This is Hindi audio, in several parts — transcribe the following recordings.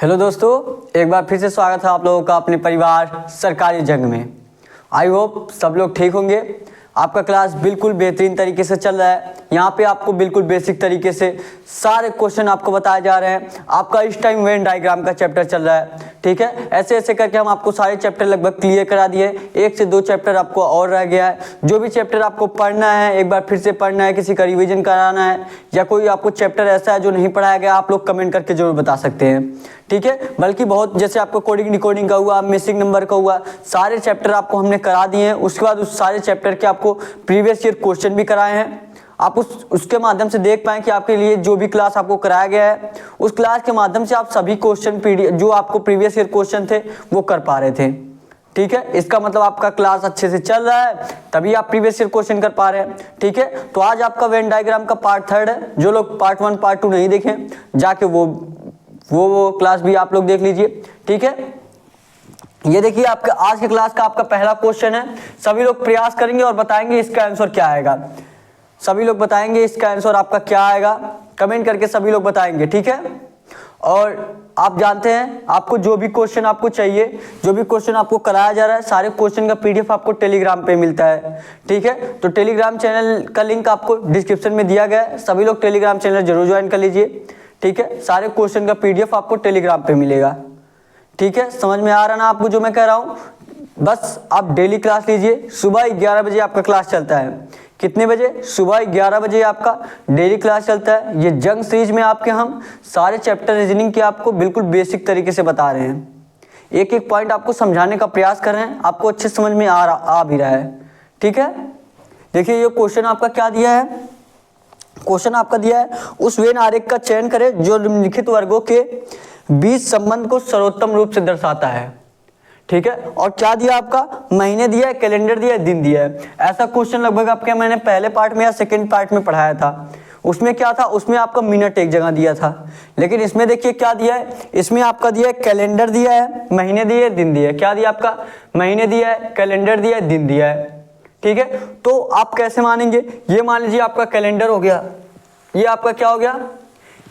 हेलो दोस्तों, एक बार फिर से स्वागत है आप लोगों का अपने परिवार सरकारी जंग में। आई होप सब लोग ठीक होंगे। आपका क्लास बिल्कुल बेहतरीन तरीके से चल रहा है। यहाँ पे आपको बिल्कुल बेसिक तरीके से सारे क्वेश्चन आपको बताए जा रहे हैं। आपका इस टाइम वेन डायग्राम का चैप्टर चल रहा है, ठीक है। ऐसे ऐसे करके हम आपको सारे चैप्टर लगभग क्लियर करा दिए। 1 से 2 चैप्टर आपको और रह गया है। जो भी चैप्टर आपको पढ़ना है, एक बार फिर से पढ़ना है, किसी का रिविजन कराना है, या कोई आपको चैप्टर ऐसा है जो नहीं पढ़ाया गया, आप लोग कमेंट करके जरूर बता सकते हैं, ठीक है। बल्कि बहुत जैसे आपको कोडिंग डिकोडिंग का हुआ, मिसिंग नंबर का हुआ, सारे चैप्टर आपको हमने करा दिए हैं। उसके बाद उस सारे चैप्टर के आपको प्रीवियस ईयर क्वेश्चन भी कराए हैं। आप उसके माध्यम से देख पाएं कि आपके लिए जो भी क्लास आपको कराया गया है, उस क्लास के माध्यम से आप सभी क्वेश्चन जो आपको प्रीवियस ईयर क्वेश्चन थे वो कर पा रहे थे, ठीक है। इसका मतलब आपका क्लास अच्छे से चल रहा है, तभी आप प्रीवियस ईयर क्वेश्चन कर पा रहे हैं, ठीक है। तो आज आपका वेन डायग्राम का पार्ट 3 है। जो लोग पार्ट 1 पार्ट 2 नहीं देखें, जाके वो क्लास भी आप लोग देख लीजिए, ठीक है। ये देखिए, आपका आज के क्लास का आपका पहला क्वेश्चन है। सभी लोग प्रयास करेंगे और बताएंगे इसका आंसर क्या आएगा। सभी लोग बताएंगे इसका आंसर आपका क्या आएगा, कमेंट करके सभी लोग बताएंगे, ठीक है। और आप जानते हैं, आपको जो भी क्वेश्चन आपको चाहिए, जो भी क्वेश्चन आपको कराया जा रहा है, सारे क्वेश्चन का पीडीएफ आपको टेलीग्राम पे मिलता है, ठीक है। तो टेलीग्राम चैनल का लिंक आपको डिस्क्रिप्शन में दिया गया है। सभी लोग टेलीग्राम चैनल जरूर ज्वाइन कर लीजिए, ठीक है। सारे क्वेश्चन का पीडीएफ आपको टेलीग्राम पे मिलेगा, ठीक है। समझ में आ रहा ना आपको जो मैं कह रहा हूँ। बस आप डेली क्लास लीजिए। सुबह 11 बजे आपका क्लास चलता है। कितने बजे? सुबह 11 बजे आपका डेली क्लास चलता है। ये जंग सीरीज में आपके हम सारे चैप्टर रीजनिंग के आपको बिल्कुल बेसिक तरीके से बता रहे हैं। एक एक पॉइंट आपको समझाने का प्रयास कर रहे हैं, आपको अच्छे समझ में आ भी रहा है, ठीक है। देखिए, ये क्वेश्चन आपका क्या दिया है। क्वेश्चन आपका दिया है, उस वेन आरेख का चयन करें जो निम्नलिखित वर्गों के बीच संबंध को सर्वोत्तम रूप से दर्शाता है, ठीक है। और क्या दिया आपका? महीने दिया है, कैलेंडर दिया है, दिन दिया है। ऐसा क्वेश्चन लगभग आपके मैंने पहले पार्ट में या सेकंड पार्ट में पढ़ाया था। उसमें क्या था? उसमें आपका मिनट एक जगह दिया था। लेकिन इसमें देखिए क्या दिया है। इसमें आपका दिया है कैलेंडर दिया है, महीने दिए, दिन दिया है। क्या दिया आपका? महीने दिया है, कैलेंडर दिया है, दिन दिया है, ठीक है। तो आप कैसे मानेंगे? ये मान लीजिए आपका कैलेंडर हो गया, ये आपका क्या हो गया?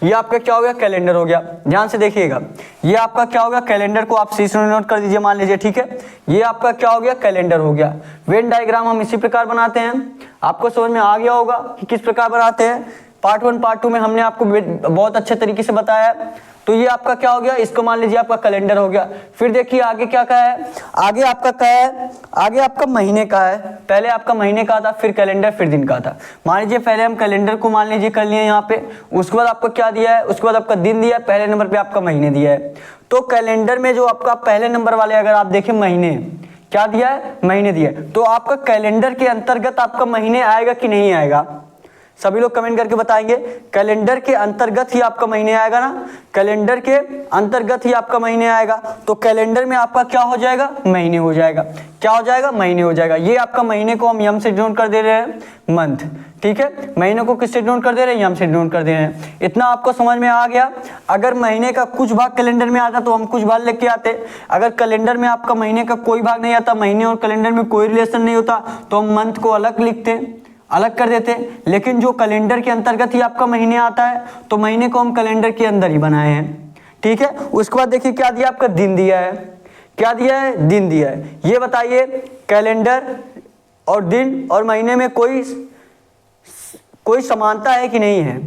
ये आपका क्या हो गया? कैलेंडर हो गया। ध्यान से देखिएगा, ये आपका क्या हो गया? कैलेंडर को आप सी से नोट कर दीजिए, मान लीजिए, ठीक है। ये आपका क्या हो गया? कैलेंडर हो गया। वेन डायग्राम हम इसी प्रकार बनाते हैं। आपको समझ में आ गया होगा कि किस प्रकार बनाते हैं। पार्ट 1 पार्ट 2 में हमने आपको बहुत अच्छे तरीके से बताया। तो ये आपका क्या हो गया? इसको मान लीजिए आपका कैलेंडर हो गया। फिर देखिए आगे क्या कहा है। आगे आपका क्या है? आगे आपका महीने का है। पहले आपका महीने का था, फिर कैलेंडर, फिर दिन का था। मान लीजिए पहले हम कैलेंडर को मान लीजिए कर लिए यहाँ पे। उसके बाद आपको क्या दिया है? उसके बाद आपका दिन दिया है, पहले नंबर पे आपका महीने दिया है। तो कैलेंडर में जो आपका पहले नंबर वाले अगर आप देखें, महीने क्या दिया है? महीने दिया है। तो आपका कैलेंडर के अंतर्गत आपका महीने आएगा कि नहीं आएगा? सभी लोग कमेंट करके बताएंगे। कैलेंडर के अंतर्गत ही आपका महीने आएगा ना, कैलेंडर के अंतर्गत ही आपका महीने आएगा। तो कैलेंडर में आपका क्या हो जाएगा? महीने हो जाएगा। क्या हो जाएगा? महीने हो जाएगा। ये आपका महीने को हम यम से डिनोट कर दे रहे हैं, मंथ, ठीक है। महीने को किससे डिनोट कर दे रहे हैं? यम से डिनोट कर दे रहे हैं। इतना आपको समझ में आ गया। अगर महीने का कुछ भाग कैलेंडर में आता तो हम कुछ भाग लेके आते। अगर कैलेंडर में आपका महीने का कोई भाग नहीं आता, महीने और कैलेंडर में कोई रिलेशन नहीं होता, तो हम मंथ को अलग लिखते, अलग कर देते। लेकिन जो कैलेंडर के अंतर्गत ही आपका महीने आता है, तो महीने को हम कैलेंडर के अंदर ही बनाए हैं, ठीक है। उसके बाद देखिए क्या दिया आपका? दिन दिया है। क्या दिया है? दिन दिया है। ये बताइए, कैलेंडर और दिन और महीने में कोई समानता है कि नहीं है?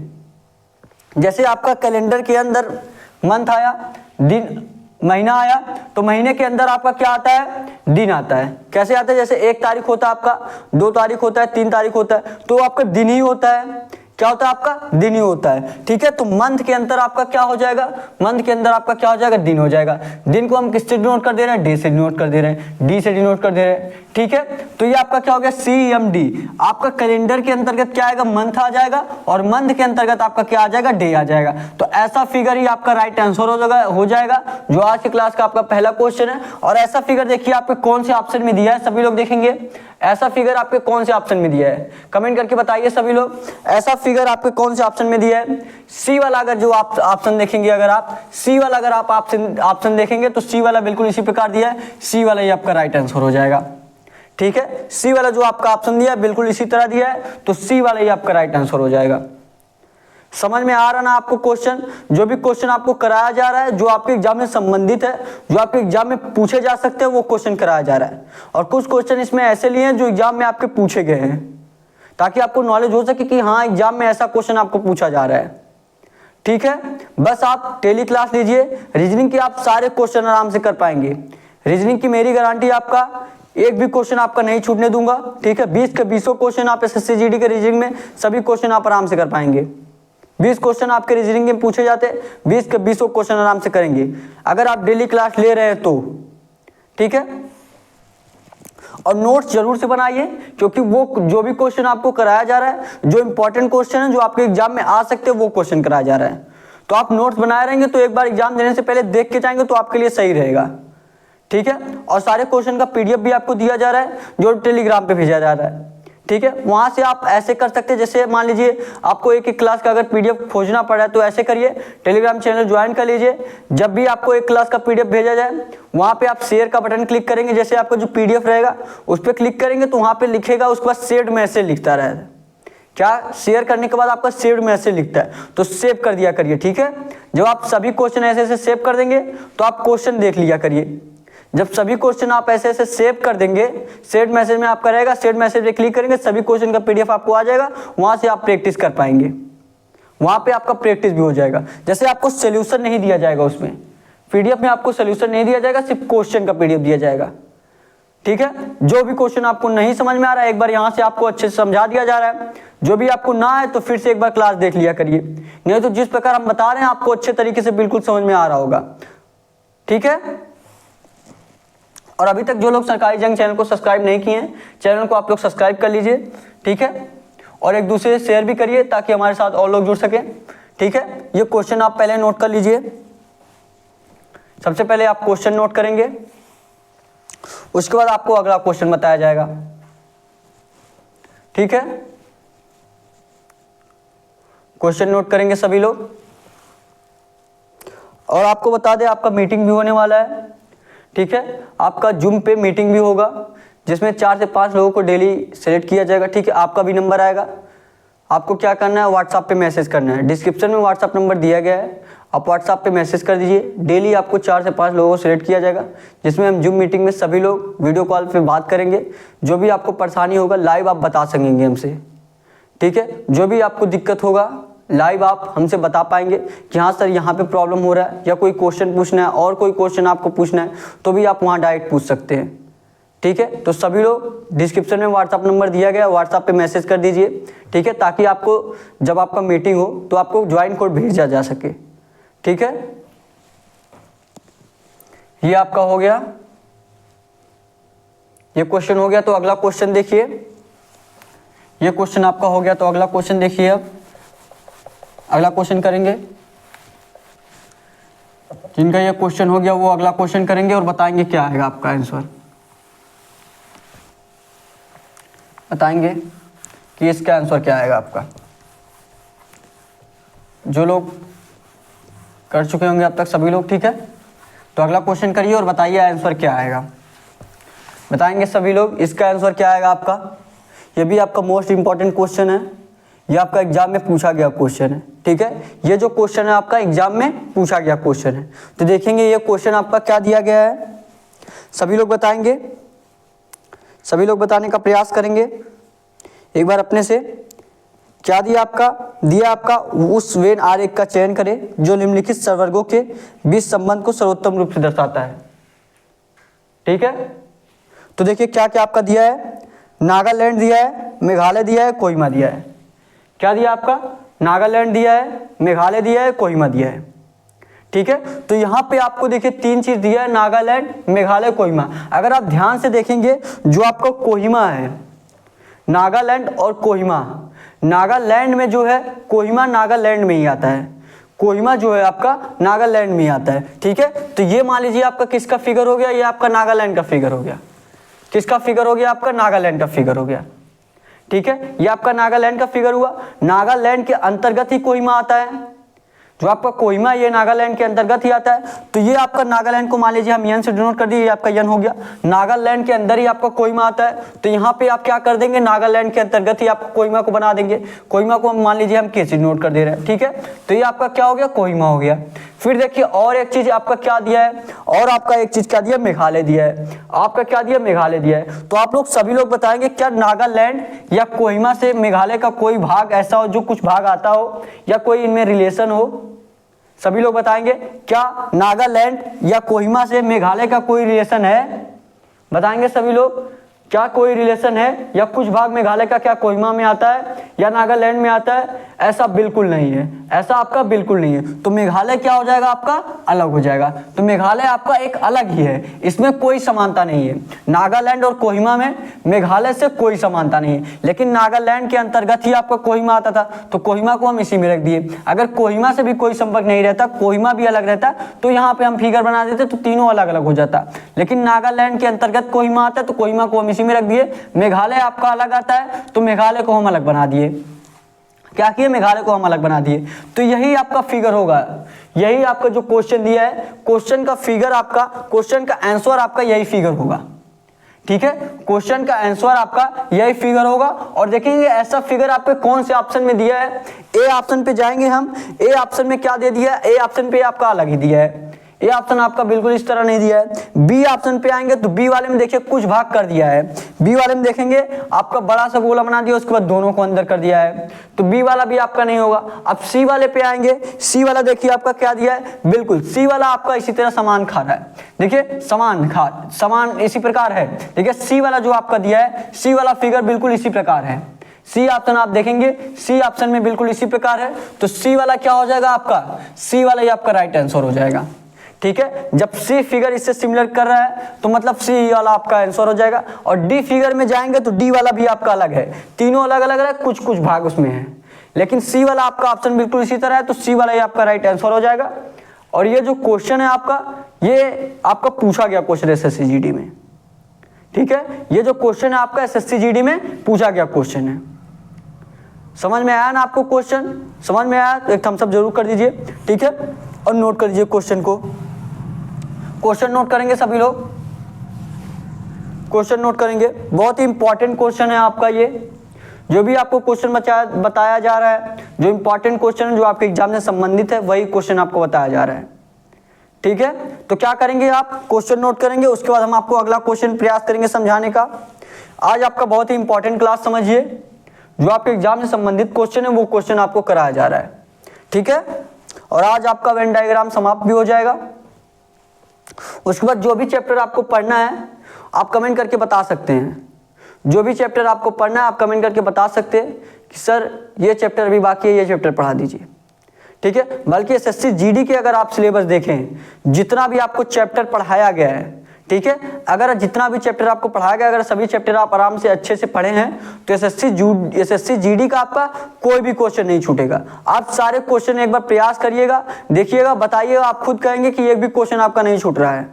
जैसे आपका कैलेंडर के अंदर मंथ आया, दिन महीना आया, तो महीने के अंदर आपका क्या आता है? दिन आता है। कैसे आता है? जैसे 1 तारीख होता है आपका, 2 तारीख होता है, 3 तारीख होता है, तो आपका दिन ही होता है। क्या होता है? आपका दिन ही होता है, ठीक है। तो मंथ के अंदर आपका क्या हो जाएगा? मंथ के अंदर आपका क्या हो जाएगा? दिन हो जाएगा। दिन को हम किससे डिनोट कर दे रहे हैं? डे से डिनोट कर दे रहे हैं, डी से डिनोट कर दे रहे हैं, ठीक है। तो ये आपका क्या हो गया? CMD। आपका कैलेंडर के अंतर्गत क्या आएगा? मंथ आ जाएगा, और मंथ के अंतर्गत आपका क्या आ जाएगा? डे आ जाएगा। तो ऐसा फिगर ही आपका राइट आंसर हो जाएगा, जो आज की क्लास का आपका पहला क्वेश्चन है। और ऐसा फिगर देखिए आपके कौन से ऑप्शन में दिया है, सभी लोग देखेंगे। ऐसा फिगर आपके कौन से ऑप्शन में दिया है? कमेंट करके बताइए सभी लोग, ऐसा फिगर आपके कौन से ऑप्शन में दिया है? सी वाला अगर जो आप ऑप्शन देखेंगे, अगर आप सी वाला अगर आप ऑप्शन देखेंगे, तो सी वाला बिल्कुल इसी प्रकार दिया है। सी वाला ही आपका राइट आंसर हो जाएगा, ठीक है। सी वाला जो आपका ऑप्शन दिया है बिल्कुल इसी तरह दिया है, तो सी वाला ही आपका राइट आंसर हो जाएगा। समझ में आ रहा ना आपको क्वेश्चन? जो भी क्वेश्चन आपको कराया जा रहा है, जो आपके एग्जाम में संबंधित है, जो आपके एग्जाम में पूछे जा सकते हैं, वो क्वेश्चन कराया जा रहा है। और कुछ क्वेश्चन इसमें ऐसे लिए हैं जो एग्जाम में आपके पूछे गए हैं, ताकि आपको नॉलेज हो सके कि हाँ एग्जाम में ऐसा क्वेश्चन आपको पूछा जा रहा है। ठीक है, बस आप डेली क्लास लीजिए। रीजनिंग के आप सारे क्वेश्चन आराम से कर पाएंगे। रीजनिंग की मेरी गारंटी, आपका एक भी क्वेश्चन आपका नहीं छूटने दूंगा। ठीक है, 20 के 20 क्वेश्चन आप एसएससी जीडी के रीजनिंग में सभी क्वेश्चन आप आराम से कर पाएंगे। 20 क्वेश्चन आपके रीजनिंग में पूछे जाते हैं, 20 के 20 क्वेश्चन आराम से करेंगे अगर आप डेली क्लास ले रहे हैं तो। ठीक है, और नोट्स जरूर से बनाइए, क्योंकि वो जो भी क्वेश्चन आपको कराया जा रहा है, जो इंपॉर्टेंट क्वेश्चन है, जो आपके एग्जाम में आ सकते हैं, वो क्वेश्चन कराया जा रहा है। तो आप नोट्स बनाए रहेंगे तो एक बार एग्जाम देने से पहले देख के जाएंगे तो आपके लिए सही रहेगा। ठीक है, और सारे क्वेश्चन का पीडीएफ भी आपको दिया जा रहा है, जो टेलीग्राम पे भेजा जा रहा है। ठीक है, वहां से आप ऐसे कर सकते हैं, जैसे मान लीजिए आपको एक एक क्लास का अगर पीडीएफ खोजना पड़ा है तो ऐसे करिए, टेलीग्राम चैनल ज्वाइन कर लीजिए। जब भी आपको एक क्लास का पीडीएफ भेजा जाए, वहां पे आप शेयर का बटन क्लिक करेंगे। जैसे आपका जो पीडीएफ रहेगा उस पर क्लिक करेंगे तो वहां पे लिखेगा, उसके बाद सेव्ड मैसेज लिखता रहेगा। क्या शेयर करने के बाद आपका सेव्ड मैसेज लिखता है, तो सेव कर दिया करिए। ठीक है, जब आप सभी क्वेश्चन ऐसे ऐसे सेव कर देंगे तो आप क्वेश्चन देख लिया करिए। जब सभी क्वेश्चन आप ऐसे ऐसे सेव कर देंगे, सेव्ड मैसेज में आपका रहेगा, सेव्ड मैसेज पे क्लिक करेंगे, सभी क्वेश्चन का पीडीएफ आपको आ जाएगा। वहां से आप प्रैक्टिस कर पाएंगे, वहां पे आपका प्रैक्टिस भी हो जाएगा। जैसे आपको सोल्यूशन नहीं दिया जाएगा, उसमें पीडीएफ में आपको सोल्यूशन नहीं दिया जाएगा, सिर्फ क्वेश्चन का पीडीएफ दिया जाएगा। ठीक है, जो भी क्वेश्चन आपको नहीं समझ में आ रहा है, एक बार यहाँ से आपको अच्छे से समझा दिया जा रहा है। जो भी आपको ना आए तो फिर से एक बार क्लास देख लिया करिए, नहीं तो जिस प्रकार हम बता रहे हैं आपको अच्छे तरीके से बिल्कुल समझ में आ रहा होगा। ठीक है, और अभी तक जो लोग सरकारी जंग चैनल को सब्सक्राइब नहीं किए हैं, चैनल को आप लोग सब्सक्राइब कर लीजिए। ठीक है, और एक दूसरे से शेयर भी करिए ताकि हमारे साथ और लोग जुड़ सके। ठीक है, ये क्वेश्चन आप पहले नोट कर लीजिए। सबसे पहले आप क्वेश्चन नोट करेंगे, उसके बाद आपको अगला क्वेश्चन बताया जाएगा। ठीक है, क्वेश्चन नोट करेंगे सभी लोग। और आपको बता दें, आपका मीटिंग भी होने वाला है। ठीक है, आपका जूम पे मीटिंग भी होगा, जिसमें 4 से 5 लोगों को डेली सेलेक्ट किया जाएगा। ठीक है, आपका भी नंबर आएगा। आपको क्या करना है, व्हाट्सएप पे मैसेज करना है। डिस्क्रिप्शन में व्हाट्सएप नंबर दिया गया है, आप व्हाट्सएप पे मैसेज कर दीजिए। डेली आपको 4 से 5 लोगों को सिलेक्ट किया जाएगा, जिसमें हम जूम मीटिंग में सभी लोग वीडियो कॉल पे बात करेंगे। जो भी आपको परेशानी होगा लाइव आप बता सकेंगे हमसे। ठीक है, जो भी आपको दिक्कत होगा लाइव आप हमसे बता पाएंगे कि हाँ सर यहाँ पे प्रॉब्लम हो रहा है, या कोई क्वेश्चन पूछना है और कोई क्वेश्चन आपको पूछना है तो भी आप वहाँ डायरेक्ट पूछ सकते हैं। ठीक है, तो सभी लोग डिस्क्रिप्शन में व्हाट्सएप नंबर दिया गया है, व्हाट्सएप पे मैसेज कर दीजिए। ठीक है, ताकि आपको जब आपका मीटिंग हो तो आपको ज्वाइन कोड भेजा जा सके। ठीक है, ये आपका हो गया, ये क्वेश्चन हो गया। तो अगला क्वेश्चन देखिए, ये क्वेश्चन आपका हो गया, तो अगला क्वेश्चन देखिए। अब अगला क्वेश्चन करेंगे, जिनका ये क्वेश्चन हो गया वो अगला क्वेश्चन करेंगे और बताएंगे क्या आएगा आपका आंसर। बताएंगे कि इसका आंसर क्या आएगा आपका। जो लोग कर चुके होंगे अब तक सभी लोग। ठीक है, तो अगला क्वेश्चन करिए और बताइए आंसर क्या आएगा। बताएंगे सभी लोग, इसका आंसर क्या आएगा आपका। ये भी आपका मोस्ट इंपॉर्टेंट क्वेश्चन है, ये आपका एग्जाम में पूछा गया क्वेश्चन है। ठीक है, ये जो क्वेश्चन है आपका एग्जाम में पूछा गया क्वेश्चन है। तो देखेंगे ये क्वेश्चन आपका क्या दिया गया है, सभी लोग बताएंगे, सभी लोग बताने का प्रयास करेंगे एक बार अपने से। क्या दिया आपका, दिया आपका उस वेन आरेख का चयन करें जो निम्नलिखित सर्वर्गों के बीच संबंध को सर्वोत्तम रूप से दर्शाता है। ठीक है, तो देखिए क्या क्या आपका दिया है। नागालैंड दिया है, मेघालय दिया है, कोहिमा दिया है। क्या दिया आपका, नागालैंड दिया है, मेघालय दिया है, कोहिमा दिया है। ठीक है, तो यहाँ पे आपको देखिए 3 चीज दिया है, नागालैंड, मेघालय, कोहिमा। अगर आप ध्यान से देखेंगे, जो आपका कोहिमा है, नागालैंड और कोहिमा, नागालैंड में जो है, कोहिमा नागालैंड में ही आता है, कोहिमा जो है आपका नागालैंड में ही आता है। ठीक है, तो ये मान लीजिए आपका किसका फिगर हो गया, ये आपका नागालैंड का फिगर हो गया। किसका फिगर हो गया, आपका नागालैंड का फिगर हो गया। ठीक है, ये आपका नागालैंड का फिगर हुआ। नागालैंड के अंतर्गत ही कोहिमा आता है, जो आपका कोहिमा ये नागालैंड के अंतर्गत ही आता है। तो ये आपका नागालैंड को मान लीजिए हम यन से डिनोट कर दिए, ये आपका यन हो गया। नागालैंड के अंदर ही आपका कोहिमा आता है, तो यहाँ पे आप क्या कर देंगे, नागालैंड के अंतर्गत ही आप कोहिमा को बना देंगे। कोहिमा को हम मान लीजिए हम के से डिनोट कर दे रहे हैं, ठीक है। तो ये आपका क्या हो गया, कोहिमा हो गया। फिर देखिए और एक चीज आपका क्या दिया है, और आपका एक चीज क्या दिया, मेघालय दिया है। आपका क्या दिया, मेघालय दिया है। तो आप लोग सभी लोग बताएंगे क्या नागालैंड या कोहिमा से मेघालय का कोई भाग ऐसा हो जो कुछ भाग आता हो या कोई इनमें रिलेशन हो। सभी लोग बताएंगे क्या नागालैंड या कोहिमा से मेघालय का कोई रिलेशन है, बताएंगे सभी लोग क्या कोई रिलेशन है, या कुछ भाग मेघालय का क्या कोहिमा में आता है या नागालैंड में आता है। ऐसा बिल्कुल नहीं है, ऐसा आपका बिल्कुल नहीं है। तो मेघालय क्या हो जाएगा, आपका अलग हो जाएगा। तो मेघालय आपका एक अलग ही है, इसमें कोई समानता नहीं है। नागालैंड और कोहिमा में मेघालय से कोई समानता नहीं है, लेकिन नागालैंड के अंतर्गत ही आपका कोहिमा आता था, तो कोहिमा को हम इसी में रख दिए। अगर कोहिमा से भी कोई संपर्क नहीं रहता, कोहिमा भी अलग रहता, तो यहाँ पे हम फिगर बना देते तो तीनों अलग अलग हो जाता। लेकिन नागालैंड के अंतर्गत कोहिमा आता है, तो कोहिमा को हम इसी में रख दिए। मेघालय आपका अलग आता है, तो मेघालय को हम अलग बना दिए। क्या किए, मेघालय को हम अलग बना दिए। तो यही आपका फिगर होगा, यही आपका जो क्वेश्चन दिया है, क्वेश्चन का फिगर आपका, क्वेश्चन का आंसर आपका यही फिगर होगा, ठीक है। क्वेश्चन का आंसर आपका यही फिगर होगा। और देखेंगे ऐसा फिगर आपके कौन से ऑप्शन में दिया है। ए ऑप्शन पे जाएंगे हम, ए ऑप्शन में क्या दे दिया है, ए ऑप्शन पे आपका अलग ही दिया है। ये ऑप्शन आपका बिल्कुल इस तरह नहीं दिया है। बी ऑप्शन पे आएंगे तो बी वाले में देखिए कुछ भाग कर दिया है। बी वाले में देखेंगे आपका बड़ा सा गोला बना दिया, उसके बाद दोनों को अंदर कर दिया है, तो बी वाला भी आपका नहीं होगा। अब सी वाले पे आएंगे, सी वाला देखिए आपका क्या दिया है, बिल्कुल सी वाला आपका इसी तरह समान खा रहा है। देखिए समान खा, समान इसी प्रकार है। देखिए सी वाला जो आपका दिया है, सी वाला फिगर बिल्कुल इसी प्रकार है। सी ऑप्शन आप देखेंगे, सी ऑप्शन में बिल्कुल इसी प्रकार है। तो सी वाला क्या हो जाएगा आपका, सी वाला ही आपका राइट आंसर हो जाएगा, ठीक है। जब सी फिगर इससे सिमिलर कर रहा है तो मतलब सी वाला आपका आंसर हो जाएगा। और डी फिगर में जाएंगे तो डी वाला भी आपका अलग है, तीनों अलग अलग है, कुछ कुछ भाग उसमें है, लेकिन सी वाला आपका ऑप्शन बिल्कुल इसी तरह है, तो सी वाला ही आपका राइट आंसर हो जाएगा। और ये जो क्वेश्चन है आपका, ये आपका पूछा गया क्वेश्चन एसएससी जीडी में, ठीक है। ये जो क्वेश्चन है आपका एसएससी जीडी में पूछा गया क्वेश्चन है। समझ में आया ना आपको क्वेश्चन, समझ में आया तो एक थम्स अप जरूर कर दीजिए, ठीक है। और नोट कर लीजिए क्वेश्चन को, क्वेश्चन नोट करेंगे सभी लोग, क्वेश्चन नोट करेंगे। बहुत ही इंपॉर्टेंट क्वेश्चन है आपका ये, जो भी आपको क्वेश्चन बताया जा रहा है, जो इंपॉर्टेंट क्वेश्चन है जो आपके एग्जाम से संबंधित है, वही क्वेश्चन आपको बताया जा रहा है, ठीक है। तो क्या करेंगे आप, क्वेश्चन नोट करेंगे, उसके बाद हम आपको अगला क्वेश्चन प्रयास करेंगे समझाने का। आज आपका बहुत ही इंपॉर्टेंट क्लास समझिए, जो आपके एग्जाम से संबंधित क्वेश्चन है वो क्वेश्चन आपको कराया जा रहा है, ठीक है। और आज आपका वेन डायग्राम समाप्त भी हो जाएगा। उसके बाद जो भी चैप्टर आपको पढ़ना है आप कमेंट करके बता सकते हैं, जो भी चैप्टर आपको पढ़ना है आप कमेंट करके बता सकते हैं कि सर ये चैप्टर अभी बाकी है, ये चैप्टर पढ़ा दीजिए, ठीक है। बल्कि एसएससी जीडी के अगर आप सिलेबस देखें, जितना भी आपको चैप्टर पढ़ाया गया है, ठीक है, अगर जितना भी चैप्टर आपको पढ़ाया गया, अगर सभी चैप्टर आप आराम से अच्छे से पढ़े हैं तो एसएससी जीडी का आपका कोई भी क्वेश्चन नहीं छूटेगा। आप सारे क्वेश्चन एक बार प्रयास करिएगा, देखिएगा, बताइएगा, आप खुद कहेंगे कि एक भी क्वेश्चन आपका नहीं छूट रहा है।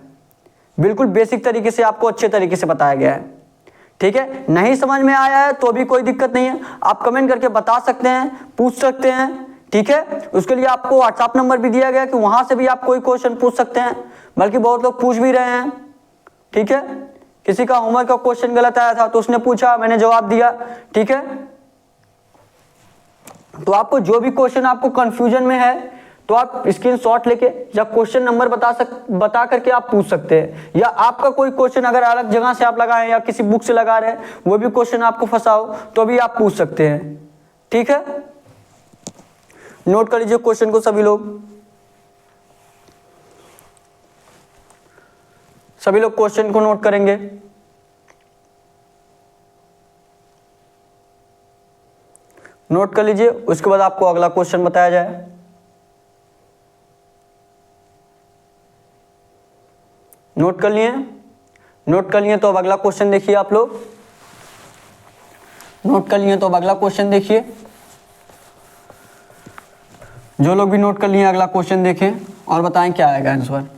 बिल्कुल बेसिक तरीके से आपको अच्छे तरीके से बताया गया है, ठीक है। नहीं समझ में आया है तो भी कोई दिक्कत नहीं है, आप कमेंट करके बता सकते हैं, पूछ सकते हैं, ठीक है। उसके लिए आपको व्हाट्सएप नंबर भी दिया गया कि वहां से भी आप कोई क्वेश्चन पूछ सकते हैं, बल्कि बहुत लोग पूछ भी रहे हैं, ठीक है। किसी का होमवर्क का क्वेश्चन गलत आया था तो उसने पूछा, मैंने जवाब दिया, ठीक है। तो आपको जो भी क्वेश्चन आपको कंफ्यूजन में है तो आप स्क्रीनशॉट लेके या क्वेश्चन नंबर बता करके आप पूछ सकते हैं, या आपका कोई क्वेश्चन अगर अलग जगह से आप लगाए या किसी बुक से लगा रहे हैं, वो भी क्वेश्चन आपको फंसा हो तो भी आप पूछ सकते हैं, ठीक है। नोट कर लीजिए क्वेश्चन को सभी लोग, सभी लोग क्वेश्चन को नोट करेंगे। नोट कर लीजिए, उसके बाद आपको अगला क्वेश्चन बताया जाए। नोट कर लिए, नोट कर लिए तो अब अगला क्वेश्चन देखिए आप लोग, नोट कर लिए तो अब अगला क्वेश्चन देखिए। जो लोग भी नोट कर लिए अगला क्वेश्चन देखें और बताएं क्या आएगा आंसर।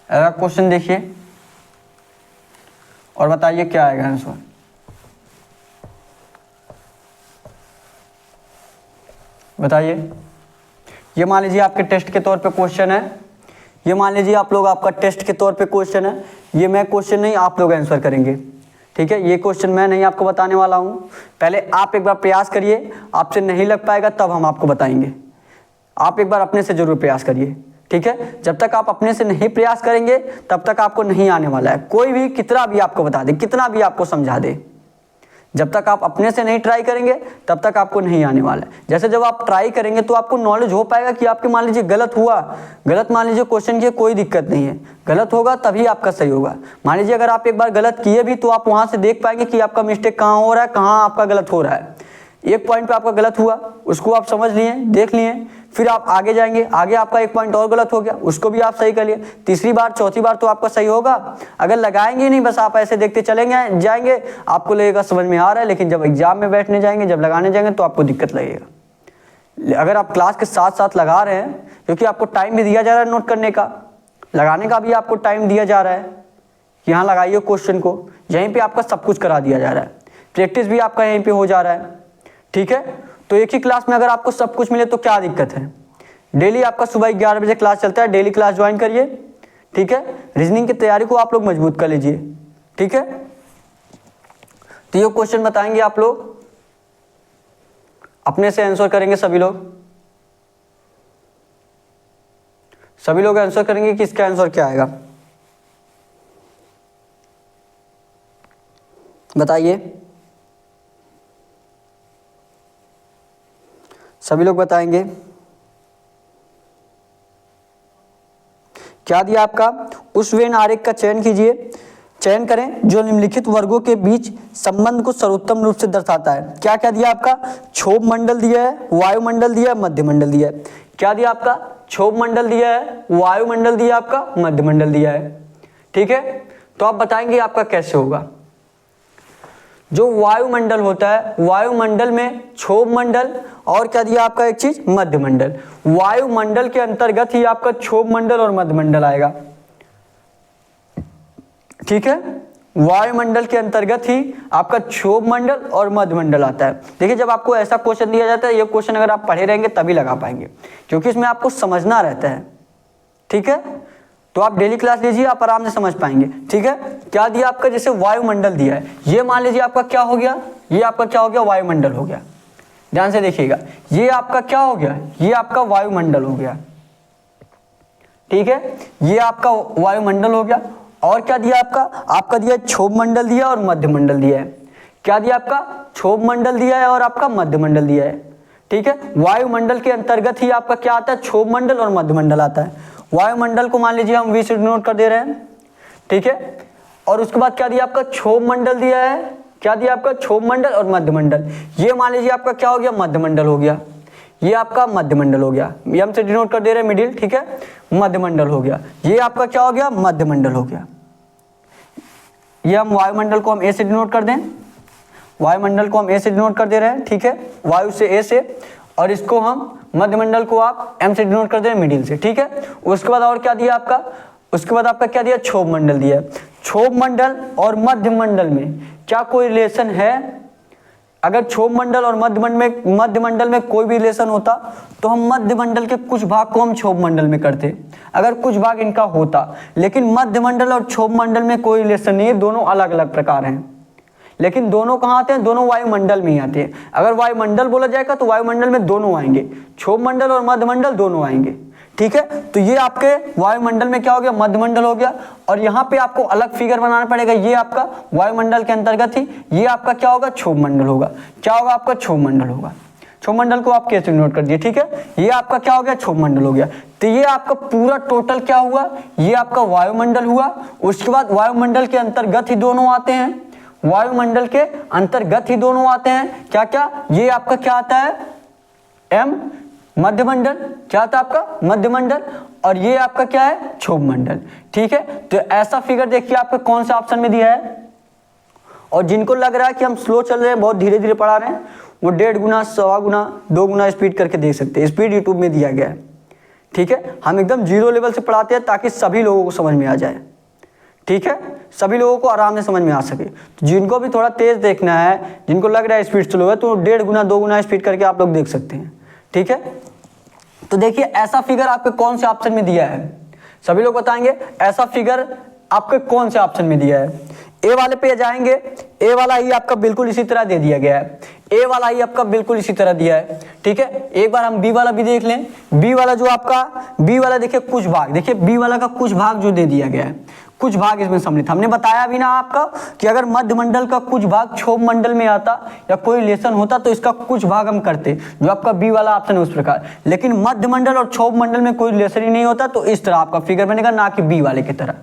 अगला क्वेश्चन देखिए और बताइए क्या आएगा आंसर। बताइए, ये मान लीजिए आपके टेस्ट के तौर पे क्वेश्चन है, ये मान लीजिए आप लोग आपका टेस्ट के तौर पे क्वेश्चन है, ये मैं क्वेश्चन नहीं आप लोग आंसर करेंगे, ठीक है। ये क्वेश्चन मैं नहीं आपको बताने वाला हूँ, पहले आप एक बार प्रयास करिए, आपसे नहीं लग पाएगा तब हम आपको बताएंगे। आप एक बार अपने से जरूर प्रयास करिए, ठीक है। जब तक आप अपने से नहीं प्रयास करेंगे तब तक आपको नहीं आने वाला है। कोई भी कितना भी आपको बता दे, कितना भी आपको समझा दे, जब तक आप अपने से नहीं ट्राई करेंगे तब तक आपको नहीं आने वाला है। जैसे जब आप ट्राई करेंगे तो आपको नॉलेज हो पाएगा कि आपके मान लीजिए गलत हुआ, गलत मान लीजिए क्वेश्चन की कोई दिक्कत नहीं है, गलत होगा तभी आपका सही होगा। मान लीजिए अगर आप एक बार गलत किए भी तो आप वहाँ से देख पाएंगे कि आपका मिस्टेक कहाँ हो रहा है, कहाँ आपका गलत हो रहा है। एक पॉइंट पे आपका गलत हुआ, उसको आप समझ लिए, देख लिए, फिर आप आगे जाएंगे, आगे आपका एक पॉइंट और गलत हो गया, उसको भी आप सही कर लिए, तीसरी बार चौथी बार तो आपका सही होगा। अगर लगाएंगे नहीं, बस आप ऐसे देखते चलेंगे जाएंगे, आपको लगेगा समझ में आ रहा है, लेकिन जब एग्जाम में बैठने जाएंगे, जब लगाने जाएंगे तो आपको दिक्कत लगेगा। अगर आप क्लास के साथ साथ लगा रहे हैं, क्योंकि आपको टाइम भी दिया जा रहा है नोट करने का, लगाने का भी आपको टाइम दिया जा रहा है कि यहाँ लगाइए क्वेश्चन को, यहीं पर आपका सब कुछ करा दिया जा रहा है, प्रैक्टिस भी आपका यहीं पर हो जा रहा है, ठीक है। तो एक ही क्लास में अगर आपको सब कुछ मिले तो क्या दिक्कत है। डेली आपका सुबह 11 बजे क्लास चलता है, डेली क्लास ज्वाइन करिए, ठीक है। रीजनिंग की तैयारी को आप लोग मजबूत कर लीजिए, ठीक है। तो ये क्वेश्चन बताएंगे आप लोग, अपने से आंसर करेंगे सभी लोग, सभी लोग आंसर करेंगे कि इसका आंसर क्या आएगा, बताइए। सभी लोग बताएंगे क्या दिया आपका। उस वेन आरेख का चयन कीजिए, चयन करें जो निम्नलिखित वर्गों के बीच संबंध को सर्वोत्तम रूप से दर्शाता है। क्या क्या दिया आपका, क्षोभ मंडल दिया है, वायुमंडल दिया है, मध्यमंडल दिया है। क्या दिया आपका, क्षोभ मंडल दिया है, वायुमंडल दिया आपका, मध्यमंडल दिया है, ठीक है। तो आप बताएंगे आपका कैसे होगा। जो वायुमंडल होता है, वायुमंडल में क्षोभ मंडल और क्या दिया आपका एक चीज, मध्यमंडल। वायुमंडल के अंतर्गत ही आपका क्षोभ मंडल और मध्यमंडल आएगा, ठीक है। वायुमंडल के अंतर्गत ही आपका क्षोभ मंडल और मध्यमंडल आता है। देखिए जब आपको ऐसा क्वेश्चन दिया जाता है, ये क्वेश्चन अगर आप पढ़े रहेंगे तभी लगा पाएंगे, क्योंकि इसमें आपको समझना रहता है, ठीक है। तो आप डेली क्लास लीजिए, आप आराम से समझ पाएंगे, ठीक है। क्या दिया आपका, जैसे वायुमंडल दिया है, ये मान लीजिए आपका क्या हो गया, ये आपका क्या हो गया, वायुमंडल हो गया। ध्यान से देखिएगा, ये आपका क्या हो गया, ये आपका वायुमंडल हो गया, ठीक है। ये आपका वायुमंडल हो गया। और क्या दिया आपका दिया क्षोभ मंडल दिया और मध्यमंडल दिया है। क्या दिया आपका, क्षोभ मंडल दिया है और आपका मध्यमंडल दिया है, ठीक है। वायुमंडल के अंतर्गत ही आपका क्या आता है, क्षोभ मंडल और मध्यमंडल आता है। वायुमंडल को मान लीजिए हम V से डिनोट कर दे रहे हैं, ठीक है। और उसके बाद क्या दिया आपका, क्षोभ मंडल दिया है, क्या दिया आपका, क्षोभ मंडल और मध्यमंडल। ये मान लीजिए आपका क्या हो गया, मध्यमंडल हो गया, ये आपका मध्यमंडल हो गया, ये हम से डिनोट कर दे रहे हैं मिडिल, ठीक है, मध्यमंडल हो गया। ये आपका क्या हो गया, मध्यमंडल हो गया। ये हम वायुमंडल को हम A से डिनोट कर दें, वायुमंडल को हम A से डिनोट कर दे रहे हैं, ठीक है, वायु से A से, और इसको हम मध्यमंडल को आप M से डिनोट कर दे रहे हैं मिडिल से, ठीक है। उसके बाद और क्या दिया आपका, उसके बाद आपका क्या दिया, क्षोभ मंडल दिया। क्षोभ मंडल और मध्यमंडल में क्या कोई रिलेशन है। अगर क्षोभ मंडल और मध्यमंडल में कोई भी रिलेशन होता तो हम मध्यमंडल के कुछ भाग को हम क्षोभ मंडल में करते, अगर कुछ भाग इनका होता। लेकिन मध्यमंडल और क्षोभ मंडल में कोई रिलेशन नहीं है, दोनों अलग अलग प्रकार हैं। लेकिन दोनों कहाँ आते हैं, दोनों वायुमंडल में ही आते हैं। अगर वायुमंडल बोला जाएगा तो वायुमंडल में दोनों आएंगे, क्षोभ मंडल और मध्यमंडल दोनों आएंगे, ठीक है। तो ये आपके वायुमंडल में क्या हो गया, मध्यमंडल हो गया। और यहाँ पे आपको अलग फिगर बनाना पड़ेगा, ये आपका वायुमंडल के अंतर्गत ही, ये आपका क्या होगा, क्षोभ मंडल होगा। क्या होगा आपका, क्षोभ मंडल होगा। क्षोभ मंडल को आप कैसे नोट कर दिए, ठीक है। ये आपका क्या हो गया, क्षोभ मंडल हो गया। तो ये आपका पूरा टोटल क्या हुआ, ये आपका वायुमंडल हुआ। उसके बाद वायुमंडल के अंतर्गत ही दोनों आते हैं, वायुमंडल के अंतर्गत ही दोनों आते हैं। क्या क्या, ये आपका क्या आता है, M मध्यमंडल, क्या आता है आपका, मध्यमंडल। और ये आपका क्या है, क्षोभ मंडल, ठीक है। तो ऐसा फिगर देखिए आपका कौन सा ऑप्शन में दिया है। और जिनको लग रहा है कि हम स्लो चल रहे हैं, बहुत धीरे धीरे पढ़ा रहे हैं, वो 1.5 गुना, 1.25 गुना, 2 गुना स्पीड करके देख सकते हैं। स्पीड यूट्यूब में दिया गया है, ठीक है। हम एकदम 0 लेवल से पढ़ाते हैं ताकि सभी लोगों को समझ में आ जाए, ठीक है, सभी लोगों को आराम से समझ में आ सके। तो जिनको भी थोड़ा तेज देखना है, जिनको लग रहा है स्पीड स्लो है, तो 1.5 गुना 2 गुना स्पीड करके आप लोग देख सकते हैं, ठीक है। तो देखिए ऐसा फिगर आपके कौन से ऑप्शन में दिया है, सभी लोग बताएंगे ऐसा फिगर आपके कौन से ऑप्शन में दिया है। ए वाले पे जाएंगे, ए वाला ही आपका बिल्कुल इसी तरह दे दिया गया है, ए वाला ही आपका बिल्कुल इसी तरह दिया है, ठीक है। एक बार हम बी वाला भी देख लें। बी वाला जो आपका बी वाला देखिए कुछ भाग, देखिए बी वाला का कुछ भाग जो दे दिया गया है, कुछ भाग इसमें सम्मिलित। हमने बताया भी ना आपका कि अगर मध्य मंडल का कुछ भाग क्षोभ मंडल में आता या कोई रिलेशन होता तो इसका कुछ भाग हम करते, जो आपका बी वाला ऑप्शन है उस प्रकार। लेकिन मध्य मंडल और क्षोभ मंडल में कोई रिलेशन ही नहीं होता, तो इस तरह आपका फिगर बनेगा, ना कि बी वाले की तरह,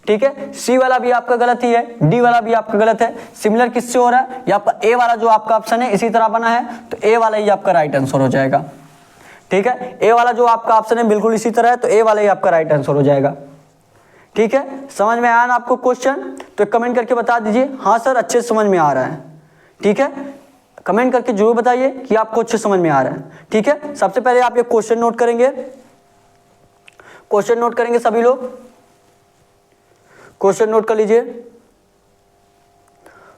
ठीक है। सी वाला भी आपका गलत ही है, डी वाला भी आपका गलत है। सिमिलर किससे हो रहा है, ये आपका ए वाला जो आपका ऑप्शन है इसी तरह बना है, तो ए वाला ही आपका राइट आंसर हो जाएगा, ठीक है। ए वाला जो आपका ऑप्शन है बिल्कुल इसी तरह है, तो ए वाला ही आपका राइट आंसर हो जाएगा, ठीक है। समझ में आया ना आपको क्वेश्चन, तो कमेंट करके बता दीजिए हाँ सर अच्छे से समझ में आ रहा है, ठीक है। कमेंट करके जरूर बताइए कि आपको अच्छे समझ में आ रहा है, ठीक है। सबसे पहले आप ये क्वेश्चन नोट करेंगे, क्वेश्चन नोट करेंगे सभी लोग, क्वेश्चन नोट कर लीजिए,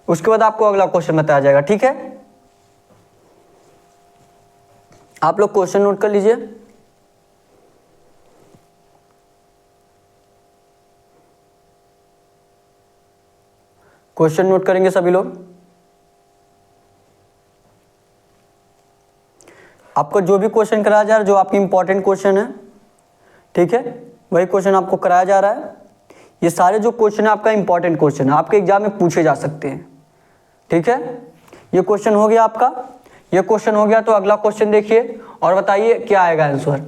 उसके बाद आपको अगला क्वेश्चन बताया जाएगा, ठीक है। आप लोग क्वेश्चन नोट कर लीजिए। क्वेश्चन नोट करेंगे सभी लोग। आपको जो भी क्वेश्चन कराया जा रहा है, जो आपकी इंपॉर्टेंट क्वेश्चन है, ठीक है, वही क्वेश्चन आपको कराया जा रहा है। ये सारे जो क्वेश्चन है आपका इंपॉर्टेंट क्वेश्चन है, आपके एग्जाम में पूछे जा सकते हैं, ठीक है। ये क्वेश्चन हो गया आपका, ये क्वेश्चन हो गया, तो अगला क्वेश्चन देखिए और बताइए क्या आएगा आंसर।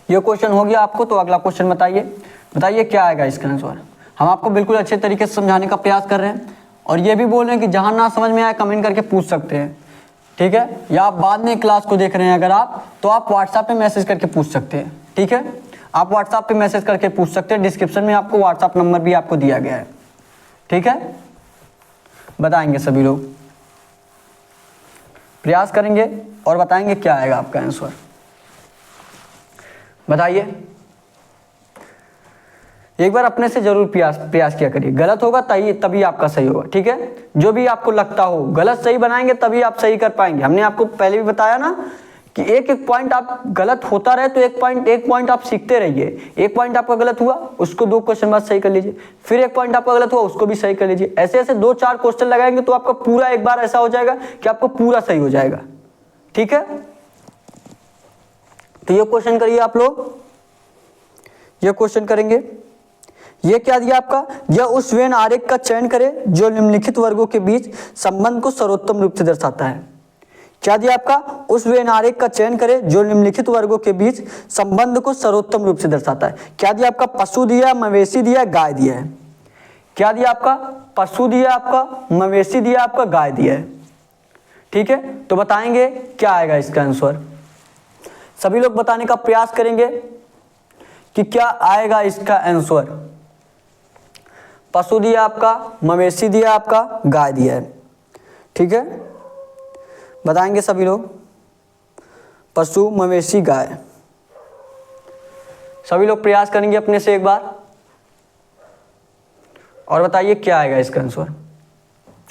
ये क्वेश्चन हो गया आपको, तो अगला क्वेश्चन बताइए, बताइए क्या आएगा इसका आंसर। हम आपको बिल्कुल अच्छे तरीके से समझाने का प्रयास कर रहे हैं, और ये भी बोल रहे हैं कि जहां ना समझ में आए कमेंट करके पूछ सकते हैं, ठीक है। या आप बाद में क्लास को देख रहे हैं अगर आप, तो आप व्हाट्सएप पे मैसेज करके पूछ सकते हैं, ठीक है। आप व्हाट्सएप पे मैसेज करके पूछ सकते हैं, डिस्क्रिप्शन में आपको व्हाट्सएप नंबर भी आपको दिया गया है, ठीक है। बताएंगे सभी लोग, प्रयास करेंगे और बताएंगे क्या आएगा आपका आंसर, बताइए। एक बार अपने से जरूर प्रयास किया करिए, गलत होगा तभी आपका सही होगा, ठीक है। जो भी आपको लगता हो गलत सही बनाएंगे तभी आप सही कर पाएंगे। हमने आपको पहले भी बताया ना कि एक एक पॉइंट आप गलत होता रहे तो एक पॉइंट आप सीखते रहिए। एक पॉइंट आपका गलत हुआ उसको 2 क्वेश्चन बाद सही कर लीजिए, फिर एक पॉइंट आपका गलत हुआ उसको भी सही कर लीजिए। ऐसे ऐसे 2-4 क्वेश्चन लगाएंगे तो आपका पूरा एक बार ऐसा हो जाएगा कि आपको पूरा सही हो जाएगा, ठीक है। तो ये क्वेश्चन करिए आप लोग, ये क्वेश्चन करेंगे। ये क्या दिया आपका, यह उस वेन आरेख का चयन करें जो निम्नलिखित वर्गों के बीच संबंध को सर्वोत्तम रूप से दर्शाता है। क्या दिया आपका, उस वेन आरेख का चयन करें जो निम्नलिखित वर्गों के बीच संबंध को सर्वोत्तम रूप से दर्शाता है। क्या दिया आपका, पशु दिया, मवेशी दिया, गाय दिया है। क्या दिया आपका, पशु दिया आपका, मवेशी दिया आपका, गाय दिया है, ठीक है। तो बताएंगे क्या आएगा इसका आंसर, सभी लोग बताने का प्रयास करेंगे कि क्या आएगा इसका आंसर। पशु दिया आपका, मवेशी दिया आपका, गाय दिया है, ठीक है। बताएंगे सभी लोग, पशु, मवेशी, गाय, सभी लोग प्रयास करेंगे अपने से एक बार और बताइए क्या आएगा इसका आंसर।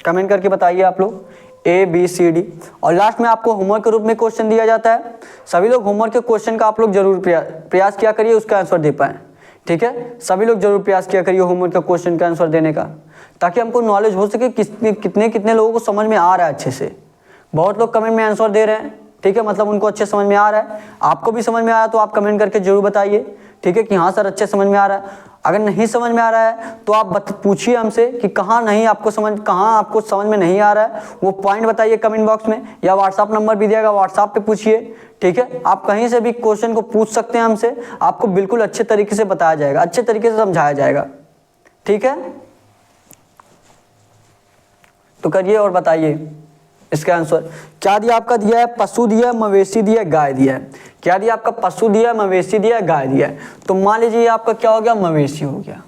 कमेंट करके बताइए आप लोग A, B, C, D। और लास्ट में आपको होमवर्क के रूप में क्वेश्चन दिया जाता है। सभी लोग होमवर्क के क्वेश्चन का आप लोग जरूर प्रयास किया करिए उसका आंसर दे पाएं, ठीक है। सभी लोग जरूर प्रयास किया करिए होमवर्क का क्वेश्चन का आंसर देने का, ताकि हमको नॉलेज हो सके कितने लोगों को समझ में आ रहा है अच्छे से। बहुत लोग कमेंट में आंसर दे रहे हैं, ठीक है, मतलब उनको अच्छे समझ में आ रहा है। आपको भी समझ में आया तो आप कमेंट करके जरूर बताइए, ठीक है, कि हाँ सर अच्छे समझ में आ रहा है। अगर नहीं समझ में आ रहा है तो आप पूछिए हमसे कि कहाँ आपको समझ में नहीं आ रहा है, वो पॉइंट बताइए कमेंट बॉक्स में, या व्हाट्सअप नंबर भी दिएगा, व्हाट्सअप पे पूछिए, ठीक है। आप कहीं से भी क्वेश्चन को पूछ सकते हैं हमसे, आपको बिल्कुल अच्छे तरीके से बताया जाएगा, अच्छे तरीके से समझाया जाएगा, ठीक है। तो करिए और बताइए इसका आंसर। क्या दिया आपका, दिया है पशु दिया, मवेशी दिया, गाय दिया है। क्या दिया आपका, पशु दिया, मवेशी दिया, गाय दिया है। तो मान लीजिए आपका क्या हो गया, मवेशी हो गया,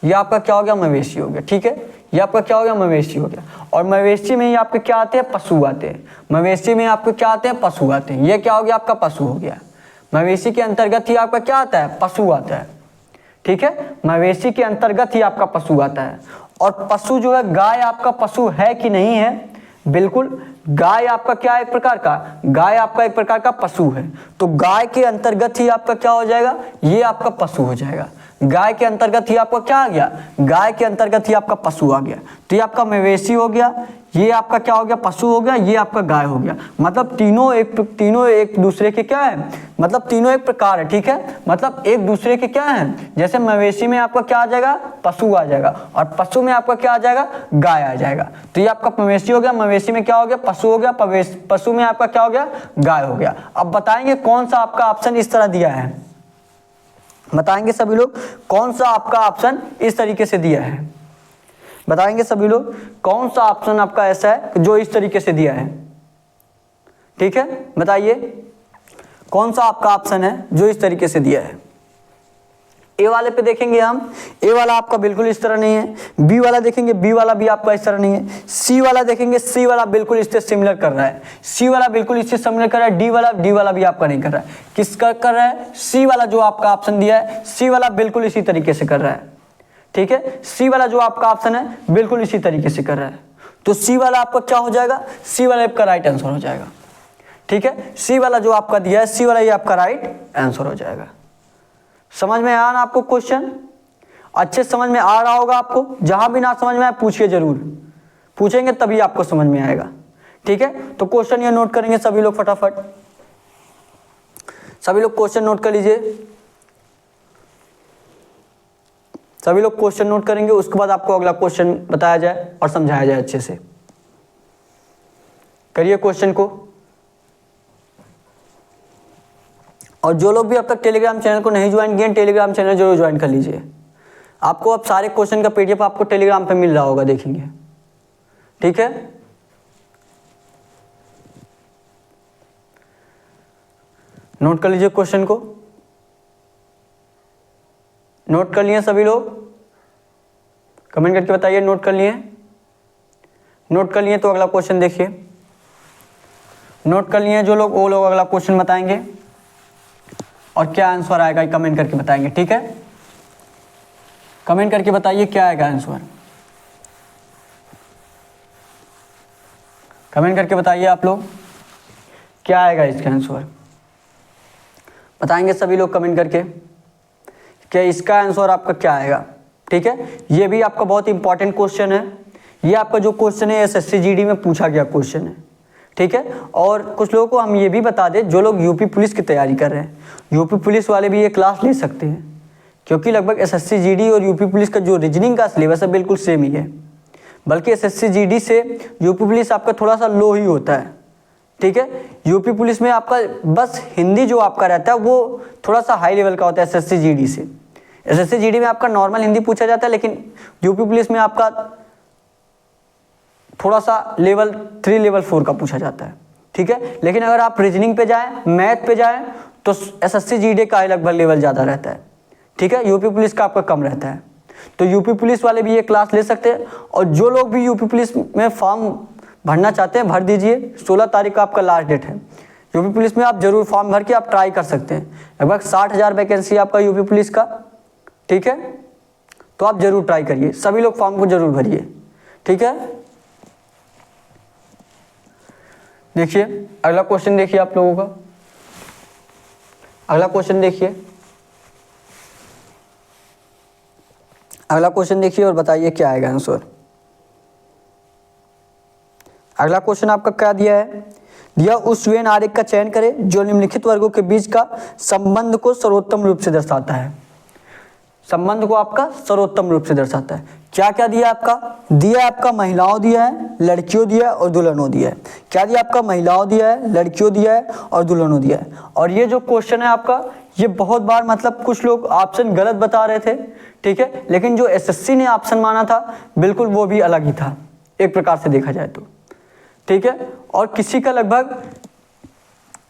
ये आपका क्या हो गया, मवेशी हो गया, ठीक है। ये आपका क्या हो गया, मवेशी हो गया। और मवेशी में ही आपके क्या आते हैं, पशु आते हैं। मवेशी में आपके क्या आते हैं, पशु आते हैं। ये क्या हो गया, आपका पशु हो गया। मवेशी के अंतर्गत ही आपका क्या आता है, पशु आता है, ठीक है। मवेशी के अंतर्गत ही आपका पशु आता है। और पशु जो है, गाय आपका पशु है कि नहीं है, बिल्कुल, गाय आपका क्या है, एक प्रकार का, गाय आपका एक प्रकार का पशु है, तो गाय के अंतर्गत ही आपका क्या हो जाएगा, ये आपका पशु हो जाएगा। गाय के अंतर्गत ही आपका क्या आ गया, गाय के अंतर्गत ही आपका पशु आ गया। तो ये आपका मवेशी हो गया, ये आपका क्या हो गया, पशु हो गया, ये आपका गाय हो गया। मतलब तीनों एक दूसरे के क्या है, मतलब तीनों एक प्रकार है, ठीक है, मतलब एक दूसरे के क्या है। जैसे मवेशी में आपका क्या आ जाएगा, पशु आ जाएगा, और पशु में आपका क्या आ जाएगा, गाय आ जाएगा। तो ये आपका मवेशी हो गया, मवेशी में क्या हो गया, पशु हो गया, पशु में आपका क्या हो गया, गाय हो गया। अब बताएंगे कौन सा आपका ऑप्शन इस तरह दिया है, बताएंगे सभी लोग कौन सा आपका ऑप्शन इस तरीके से दिया है, बताएंगे सभी लोग कौन सा ऑप्शन आपका ऐसा है जो इस तरीके से दिया है। ठीक है, बताइए कौन सा आपका ऑप्शन है जो इस तरीके से दिया है। ए वाले पे देखेंगे हम, ए वाला आपका बिल्कुल इस तरह नहीं है। बी वाला देखेंगे, बी वाला भी आपका इस तरह नहीं है। सी वाला देखेंगे, सी वाला बिल्कुल इससे सिमिलर कर रहा है, सी वाला बिल्कुल इससे सिमिलर कर रहा है। डी वाला भी आपका नहीं कर रहा है। किसका कर रहा है, सी वाला जो आपका ऑप्शन दिया है, सी वाला बिल्कुल इसी तरीके से कर रहा है। ठीक है, सी वाला जो आपका ऑप्शन है बिल्कुल इसी तरीके से कर रहा है। तो सी वाला आपका क्या हो जाएगा, सी वाला आपका राइट आंसर हो जाएगा। ठीक है, सी वाला जो आपका दिया है, सी वाला ये आपका राइट आंसर हो जाएगा। समझ में आया ना आपको क्वेश्चन, अच्छे समझ में आ रहा होगा आपको। जहां भी ना समझ में आए पूछिए, जरूर पूछेंगे तभी आपको समझ में आएगा। ठीक है, तो क्वेश्चन ये नोट करेंगे सभी लोग फटाफट, सभी लोग क्वेश्चन नोट कर लीजिए, सभी लोग क्वेश्चन नोट करेंगे, उसके बाद आपको अगला क्वेश्चन बताया जाए और समझाया जाए अच्छे से। करिए क्वेश्चन को। और जो लोग भी अब तक टेलीग्राम चैनल को नहीं ज्वाइन किए, टेलीग्राम चैनल जरूर ज्वाइन कर लीजिए। आपको अब सारे क्वेश्चन का पीडीएफ आपको टेलीग्राम पे मिल रहा होगा, देखेंगे। ठीक है, नोट कर लीजिए क्वेश्चन को। नोट कर लिए सभी लोग, कमेंट करके बताइए नोट कर लिए। नोट कर लिए तो अगला क्वेश्चन देखिए। नोट कर लिए जो लोग, वो लोग अगला क्वेश्चन बताएंगे और क्या आंसर आएगा कमेंट करके बताएंगे। ठीक है, कमेंट करके बताइए क्या आएगा आंसर, कमेंट करके बताइए आप लोग क्या आएगा इसका आंसर, बताएंगे सभी लोग कमेंट करके क्या इसका आंसर आपका क्या आएगा। ठीक है, ये भी आपका बहुत इंपॉर्टेंट क्वेश्चन है। ये आपका जो क्वेश्चन है एसएससी जीडी में पूछा गया क्वेश्चन है। ठीक है, और कुछ लोगों को हम ये भी बता दें, जो लोग यूपी पुलिस की तैयारी कर रहे हैं, यूपी पुलिस वाले भी ये क्लास ले सकते हैं, क्योंकि लगभग एसएससी जीडी और यूपी पुलिस का जो रीजनिंग का सिलेबस है बिल्कुल सेम ही है। बल्कि एसएससी जीडी से यूपी पुलिस आपका थोड़ा सा लो ही होता है। ठीक है, यूपी पुलिस में आपका बस हिंदी जो आपका रहता है वो थोड़ा सा हाई लेवल का होता है एसएससी जीडी से। एसएससी जीडी में आपका नॉर्मल हिंदी पूछा जाता है, लेकिन यूपी पुलिस में आपका थोड़ा सा लेवल 3 लेवल 4 का पूछा जाता है। ठीक है, लेकिन अगर आप रीजनिंग पे जाएं, मैथ पे जाएं, तो एसएससी जीडी का लगभग लेवल ज़्यादा रहता है। ठीक है, यूपी पुलिस का आपका कम रहता है। तो यूपी पुलिस वाले भी ये क्लास ले सकते हैं। और जो लोग भी यूपी पुलिस में फॉर्म भरना चाहते हैं भर दीजिए, 16 तारीख का आपका लास्ट डेट है। यूपी पुलिस में आप जरूर फॉर्म भर के आप ट्राई कर सकते हैं। लगभग 60,000 वैकेंसी आपका यूपी पुलिस का। ठीक है, तो आप जरूर ट्राई करिए, सभी लोग फॉर्म को जरूर भरिए। ठीक है, देखिए अगला क्वेश्चन देखिए आप लोगों का, अगला क्वेश्चन देखिए, अगला क्वेश्चन देखिए और बताइए क्या आएगा आंसर। अगला क्वेश्चन आपका क्या दिया है, दिया उस वेन आरेख का चयन करें जो निम्नलिखित वर्गों के बीच का संबंध को सर्वोत्तम रूप से दर्शाता है। संबंध को आपका सर्वोत्तम रूप से दर्शाता है। क्या क्या दिया आपका, दिया आपका महिलाओं दिया है, लड़कियों दिया है और दुल्हनों दिया है। क्या दिया आपका, महिलाओं दिया है, लड़कियों दिया है और दुल्हनों दिया है। और ये जो क्वेश्चन है आपका, ये बहुत बार मतलब कुछ लोग ऑप्शन गलत बता रहे थे। ठीक है, लेकिन जो एसएससी ने ऑप्शन माना था बिल्कुल वो भी अलग ही था एक प्रकार से देखा जाए तो। ठीक है, और किसी का लगभग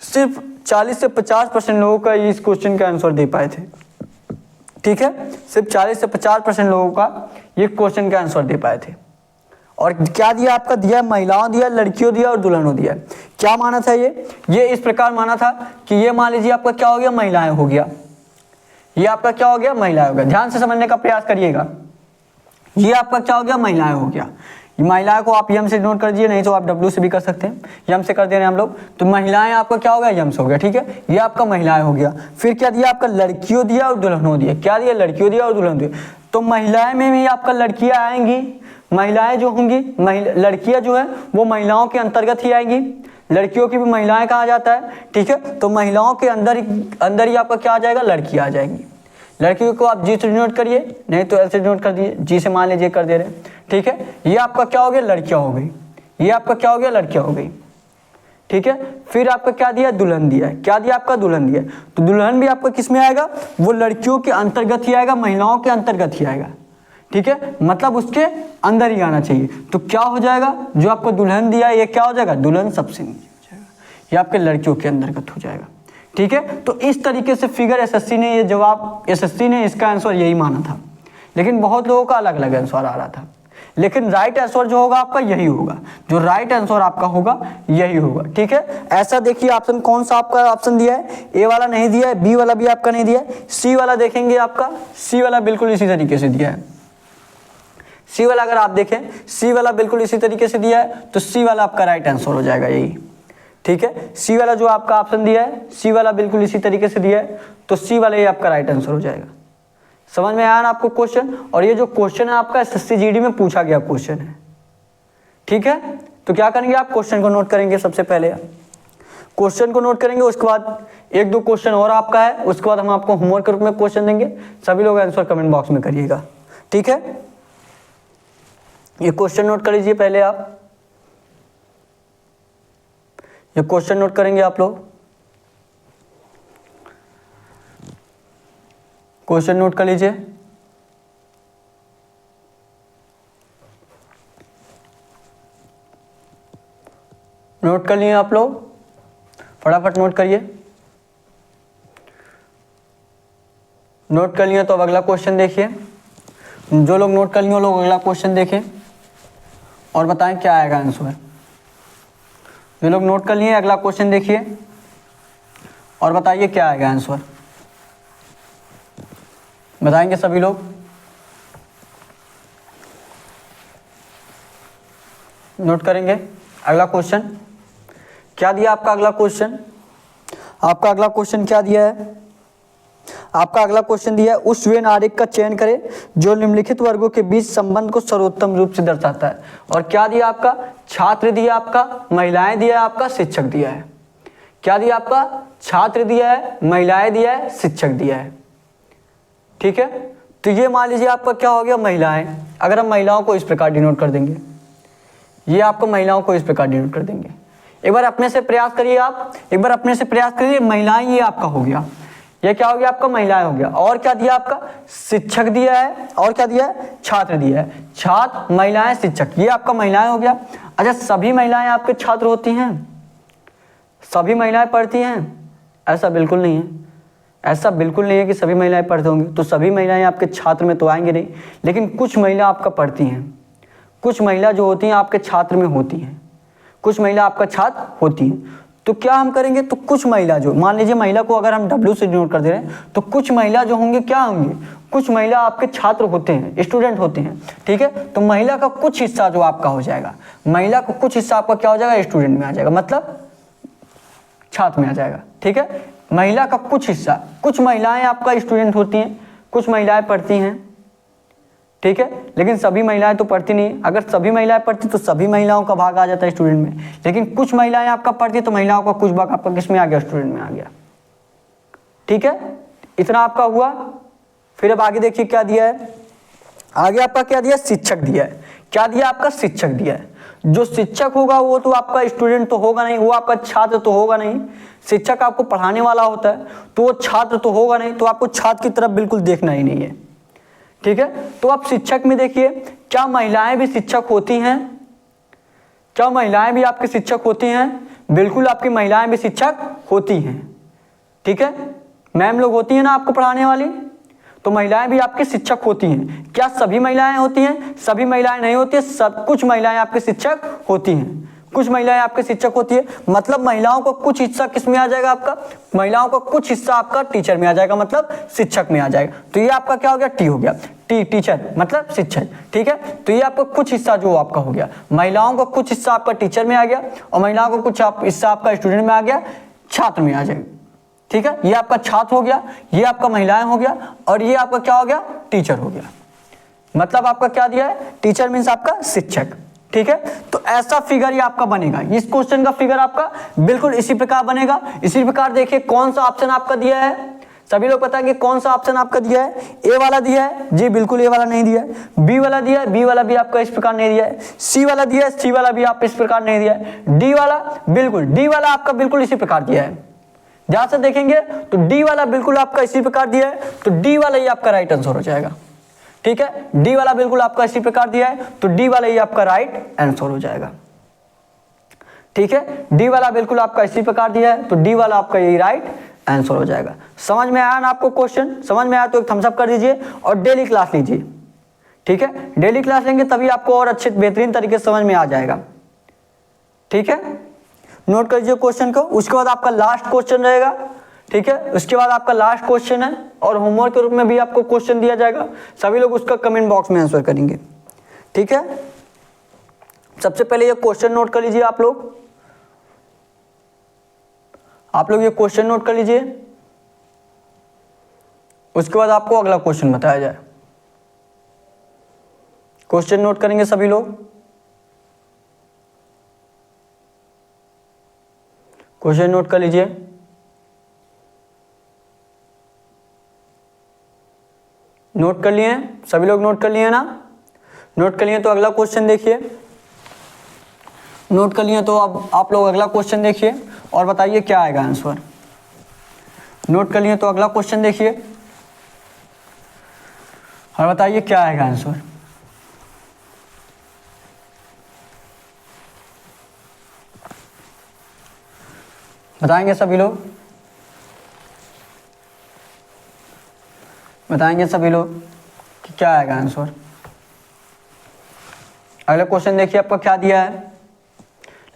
सिर्फ 40 से 50% लोगों का इस क्वेश्चन का आंसर दे पाए थे। ठीक है, सिर्फ 40 से 50% लोगों का ये क्वेश्चन का आंसर दे पाए थे। और क्या दिया आपका, दिया महिलाओं दिया, लड़कियों दिया और दुल्हनों दिया। क्या माना था ये इस प्रकार माना था कि ये मान लीजिए आपका क्या हो गया, महिलाएं हो गया, ये आपका क्या हो गया, महिलाएं हो गया। ध्यान से समझने का प्रयास करिएगा, ये आपका क्या हो गया, महिलाएं हो गया। महिलाएं को आप यम से नोट कर दीजिए, नहीं तो आप डब्ल्यू से भी कर सकते हैं। यम से कर दे रहे हैं हम लोग, तो महिलाएं आपका क्या हो गया, यम से हो गया, ठीक है। ये आपका महिलाएं हो गया। फिर क्या दिया आपका, लड़कियों दिया और दुल्हनों दिया। क्या दिया, लड़कियों दिया और दुल्हन दिया। तो महिलाएं में भी आपका लड़कियां आएंगी। महिलाएं जो होंगी, लड़कियां जो है वो महिलाओं के अंतर्गत ही आएंगी। लड़कियों की भी महिलाएं कहा जाता है, ठीक है। तो महिलाओं के अंदर ही आपका क्या आ जाएगा, लड़कियां आ जाएंगी। लड़कियों को आप जी से डिनोट करिए, नहीं तो एल से डिनोट कर दिए। जी से मान लीजिए कर दे रहे हैं, ठीक है। ये आपका क्या हो गया, लड़कियां हो गई। ये आपका क्या हो गया, लड़कियां हो गई, ठीक है। फिर आपका क्या दिया, दुल्हन दिया है। क्या दिया आपका, दुल्हन दिया। तो दुल्हन भी आपका किस में आएगा, वो लड़कियों के अंतर्गत ही आएगा, महिलाओं के अंतर्गत ही आएगा, ठीक है। मतलब उसके अंदर ही आना चाहिए। तो क्या हो जाएगा, जो आपको दुल्हन दिया है ये क्या हो जाएगा, दुल्हन सबसे नीचे हो जाएगा। ये आपके लड़कियों के अंतर्गत हो जाएगा, ठीक है। तो इस तरीके से फिगर एसएससी ने ये जवाब, एसएससी ने इसका आंसर यही माना था, लेकिन बहुत लोगों का अलग अलग आंसर आ रहा था। लेकिन राइट आंसर जो होगा आपका यही होगा, जो राइट आंसर आपका होगा यही होगा, ठीक है। ऐसा देखिए ऑप्शन कौन सा आपका ऑप्शन दिया है, ए वाला नहीं दिया है, बी वाला भी आपका नहीं दिया है, सी वाला देखेंगे आपका, सी वाला बिल्कुल इसी तरीके से दिया है। सी वाला अगर आप देखें, सी वाला बिल्कुल इसी तरीके से दिया है, तो सी वाला आपका राइट आंसर हो जाएगा यही, ठीक है। सी वाला जो आपका ऑप्शन दिया है, सी वाला बिल्कुल इसी तरीके से दिया है, तो सी वाला ये आपका राइट आंसर हो जाएगा। समझ में आया ना आपको क्वेश्चन। और ये जो क्वेश्चन है आपका एसएससी जीडी में पूछा गया क्वेश्चन है, ठीक है। तो क्या करेंगे आप, क्वेश्चन को नोट करेंगे। सबसे पहले क्वेश्चन को नोट करेंगे, उसके बाद एक दो क्वेश्चन और आपका है, उसके बाद हम आपको होमवर्क के रूप में क्वेश्चन देंगे। सभी लोग आंसर कमेंट बॉक्स में करिएगा, ठीक है। ये क्वेश्चन नोट कर लीजिए पहले आप, ये क्वेश्चन नोट करेंगे आप लोग। क्वेश्चन नोट कर लीजिए। नोट कर लिए आप लोग, फटाफट नोट करिए। नोट कर लिए तो अब अगला क्वेश्चन देखिए। जो लोग नोट कर लिए वो लोग अगला क्वेश्चन देखें और बताएं क्या आएगा आंसर। जो लोग नोट कर लिए अगला क्वेश्चन देखिए और बताइए क्या आएगा आंसर। बताएंगे सभी लोग। नोट करेंगे अगला क्वेश्चन क्या दिया आपका। अगला क्वेश्चन आपका, अगला क्वेश्चन क्या दिया है आपका। अगला क्वेश्चन दिया है, उस वेन आरेख का चयन करें जो निम्नलिखित वर्गों के बीच संबंध को सर्वोत्तम रूप से दर्शाता है। और क्या दिया आपका, छात्र दिया आपका, महिलाएं दिया आपका, शिक्षक दिया है। क्या दिया आपका, छात्र दिया है, महिलाएं दिया है, शिक्षक दिया है, ठीक है। तो ये मान लीजिए आपका क्या हो गया, महिलाएं। अगर हम महिलाओं को इस प्रकार डिनोट कर देंगे, ये आपको महिलाओं को इस प्रकार डिनोट कर देंगे। एक बार अपने से प्रयास करिए आप, एक बार अपने से प्रयास करिए। महिलाएं ये आपका हो गया, ये क्या हो गया आपका, महिलाएं हो गया। और क्या दिया आपका, शिक्षक दिया है, और क्या दिया है, छात्र दिया है। छात्र, महिलाएं, शिक्षक, ये आपका महिलाएं हो गया। अच्छा, सभी महिलाएं आपके छात्र होती हैं, सभी महिलाएं पढ़ती हैं? ऐसा बिल्कुल नहीं है, ऐसा बिल्कुल नहीं है कि सभी महिलाएं पढ़ती होंगी। तो सभी महिलाएं आपके छात्र में तो आएंगे नहीं, लेकिन कुछ महिला आपका पढ़ती हैं। कुछ महिला जो होती हैं आपके छात्र में होती हैं, कुछ महिला आपका छात्र होती हैं। तो क्या हम करेंगे, तो कुछ महिला जो, मान लीजिए महिला को अगर हम डब्ल्यू से डिनोट कर दे रहे हैं, तो कुछ महिला जो होंगे क्या होंगे, कुछ महिला आपके छात्र होते हैं, स्टूडेंट होते हैं, ठीक है। तो महिला का कुछ हिस्सा जो आपका हो जाएगा, महिला का कुछ हिस्सा आपका क्या हो जाएगा, स्टूडेंट में आ जाएगा, मतलब छात्र में आ जाएगा, ठीक है। महिला का कुछ हिस्सा, कुछ महिलाएं आपका स्टूडेंट होती हैं, कुछ महिलाएं पढ़ती हैं, ठीक है। लेकिन सभी महिलाएं तो पढ़ती नहीं। अगर सभी महिलाएं पढ़ती तो सभी महिलाओं का भाग आ जाता है स्टूडेंट में, लेकिन कुछ महिलाएं आपका पढ़ती तो महिलाओं का कुछ भाग आपका किस में आ गया, स्टूडेंट में आ गया, ठीक है। इतना आपका हुआ। फिर अब आगे देखिए क्या दिया है। आगे आपका क्या दिया, शिक्षक दिया है। क्या दिया आपका, शिक्षक दिया है। जो शिक्षक होगा वो तो आपका स्टूडेंट तो होगा नहीं, वो आपका छात्र तो होगा नहीं। शिक्षक आपको पढ़ाने वाला होता है, तो वो छात्र तो होगा नहीं, तो आपको छात्र की तरफ बिल्कुल देखना ही नहीं है, ठीक है। तो आप शिक्षक में देखिए, क्या महिलाएं भी शिक्षक होती हैं, क्या महिलाएं भी आपके शिक्षक होती हैं? बिल्कुल आपकी महिलाएं भी शिक्षक होती हैं, ठीक है। मैम लोग होती हैं ना आपको पढ़ाने वाली, तो महिलाएं भी आपके शिक्षक होती हैं। क्या सभी महिलाएं होती हैं? सभी महिलाएं नहीं होती है, सब कुछ महिलाएं आपके शिक्षक होती हैं, कुछ महिलाएं आपके शिक्षक होती है। मतलब महिलाओं का कुछ हिस्सा किस में आ जाएगा आपका, महिलाओं का कुछ हिस्सा आपका टीचर में आ जाएगा, मतलब शिक्षक में आ जाएगा। तो ये आपका क्या हो गया, टी हो गया। टीचर मतलब शिक्षक, ठीक है। तो ये आपका कुछ हिस्सा जो आपका हो गया, महिलाओं का कुछ हिस्सा आपका टीचर में आ गया और महिलाओं का कुछ हिस्सा आपका स्टूडेंट में आ गया, छात्र में आ जाएगा, ठीक है। ये आपका छात्र हो गया, ये आपका महिलाएं हो गया और ये आपका क्या हो गया, टीचर हो गया। मतलब आपका क्या दिया है, टीचर मीन्स आपका शिक्षक, ठीक है। तो ऐसा फिगर ये आपका बनेगा, इस क्वेश्चन का फिगर आपका बिल्कुल इसी प्रकार बनेगा। इसी प्रकार देखिए कौन सा ऑप्शन आपका दिया है, सभी लोग बताएंगे कौन सा ऑप्शन आपका दिया है। ए वाला दिया है जी, बिल्कुल ए वाला नहीं दिया है। बी वाला दिया है, बी वाला भी आपका इस प्रकार नहीं दिया है। सी वाला दिया है, सी वाला भी आप इस प्रकार नहीं दिया है। डी वाला बिल्कुल, डी वाला आपका बिल्कुल इसी प्रकार दिया है। जहां से देखेंगे तो डी वाला बिल्कुल आपका इसी प्रकार दिया है, तो डी वाला ही आपका राइट आंसर हो जाएगा, ठीक है। डी वाला बिल्कुल आपका इसी प्रकार दिया है, तो डी वाला ही आपका राइट आंसर हो जाएगा, ठीक है। डी वाला बिल्कुल आपका इसी प्रकार दिया है, तो डी वाला आपका यही राइट आंसर हो जाएगा। समझ में आया ना आपको क्वेश्चन? समझ में आया तो एक थम्स अप कर दीजिए और डेली क्लास लीजिए, ठीक है। डेली क्लास लेंगे तभी आपको और अच्छे बेहतरीन तरीके से समझ में आ जाएगा, ठीक है। नोट कर लीजिए क्वेश्चन को। उसके बाद आपका लास्ट क्वेश्चन रहेगा, ठीक है। उसके बाद आपका लास्ट क्वेश्चन है और होमवर्क के रूप में भी आपको क्वेश्चन दिया जाएगा, सभी लोग उसका कमेंट बॉक्स में आंसर करेंगे, ठीक है। सबसे पहले ये क्वेश्चन नोट कर लीजिए आप लोग ये क्वेश्चन नोट कर लीजिए। उसके बाद आपको अगला क्वेश्चन बताया जाए। क्वेश्चन नोट करेंगे सभी लोग, क्वेश्चन नोट कर लीजिए। नोट कर लिए सभी लोग? नोट कर लिए ना? नोट कर लिए तो अगला क्वेश्चन देखिए। नोट कर लिए तो अब आप लोग अगला क्वेश्चन देखिए और बताइए क्या आएगा आंसर। नोट कर लिए तो अगला क्वेश्चन देखिए और बताइए क्या आएगा आंसर। बताएंगे सभी लोग? बताएंगे सभी लोग कि क्या आएगा आंसर। अगला क्वेश्चन देखिए आपका क्या दिया है,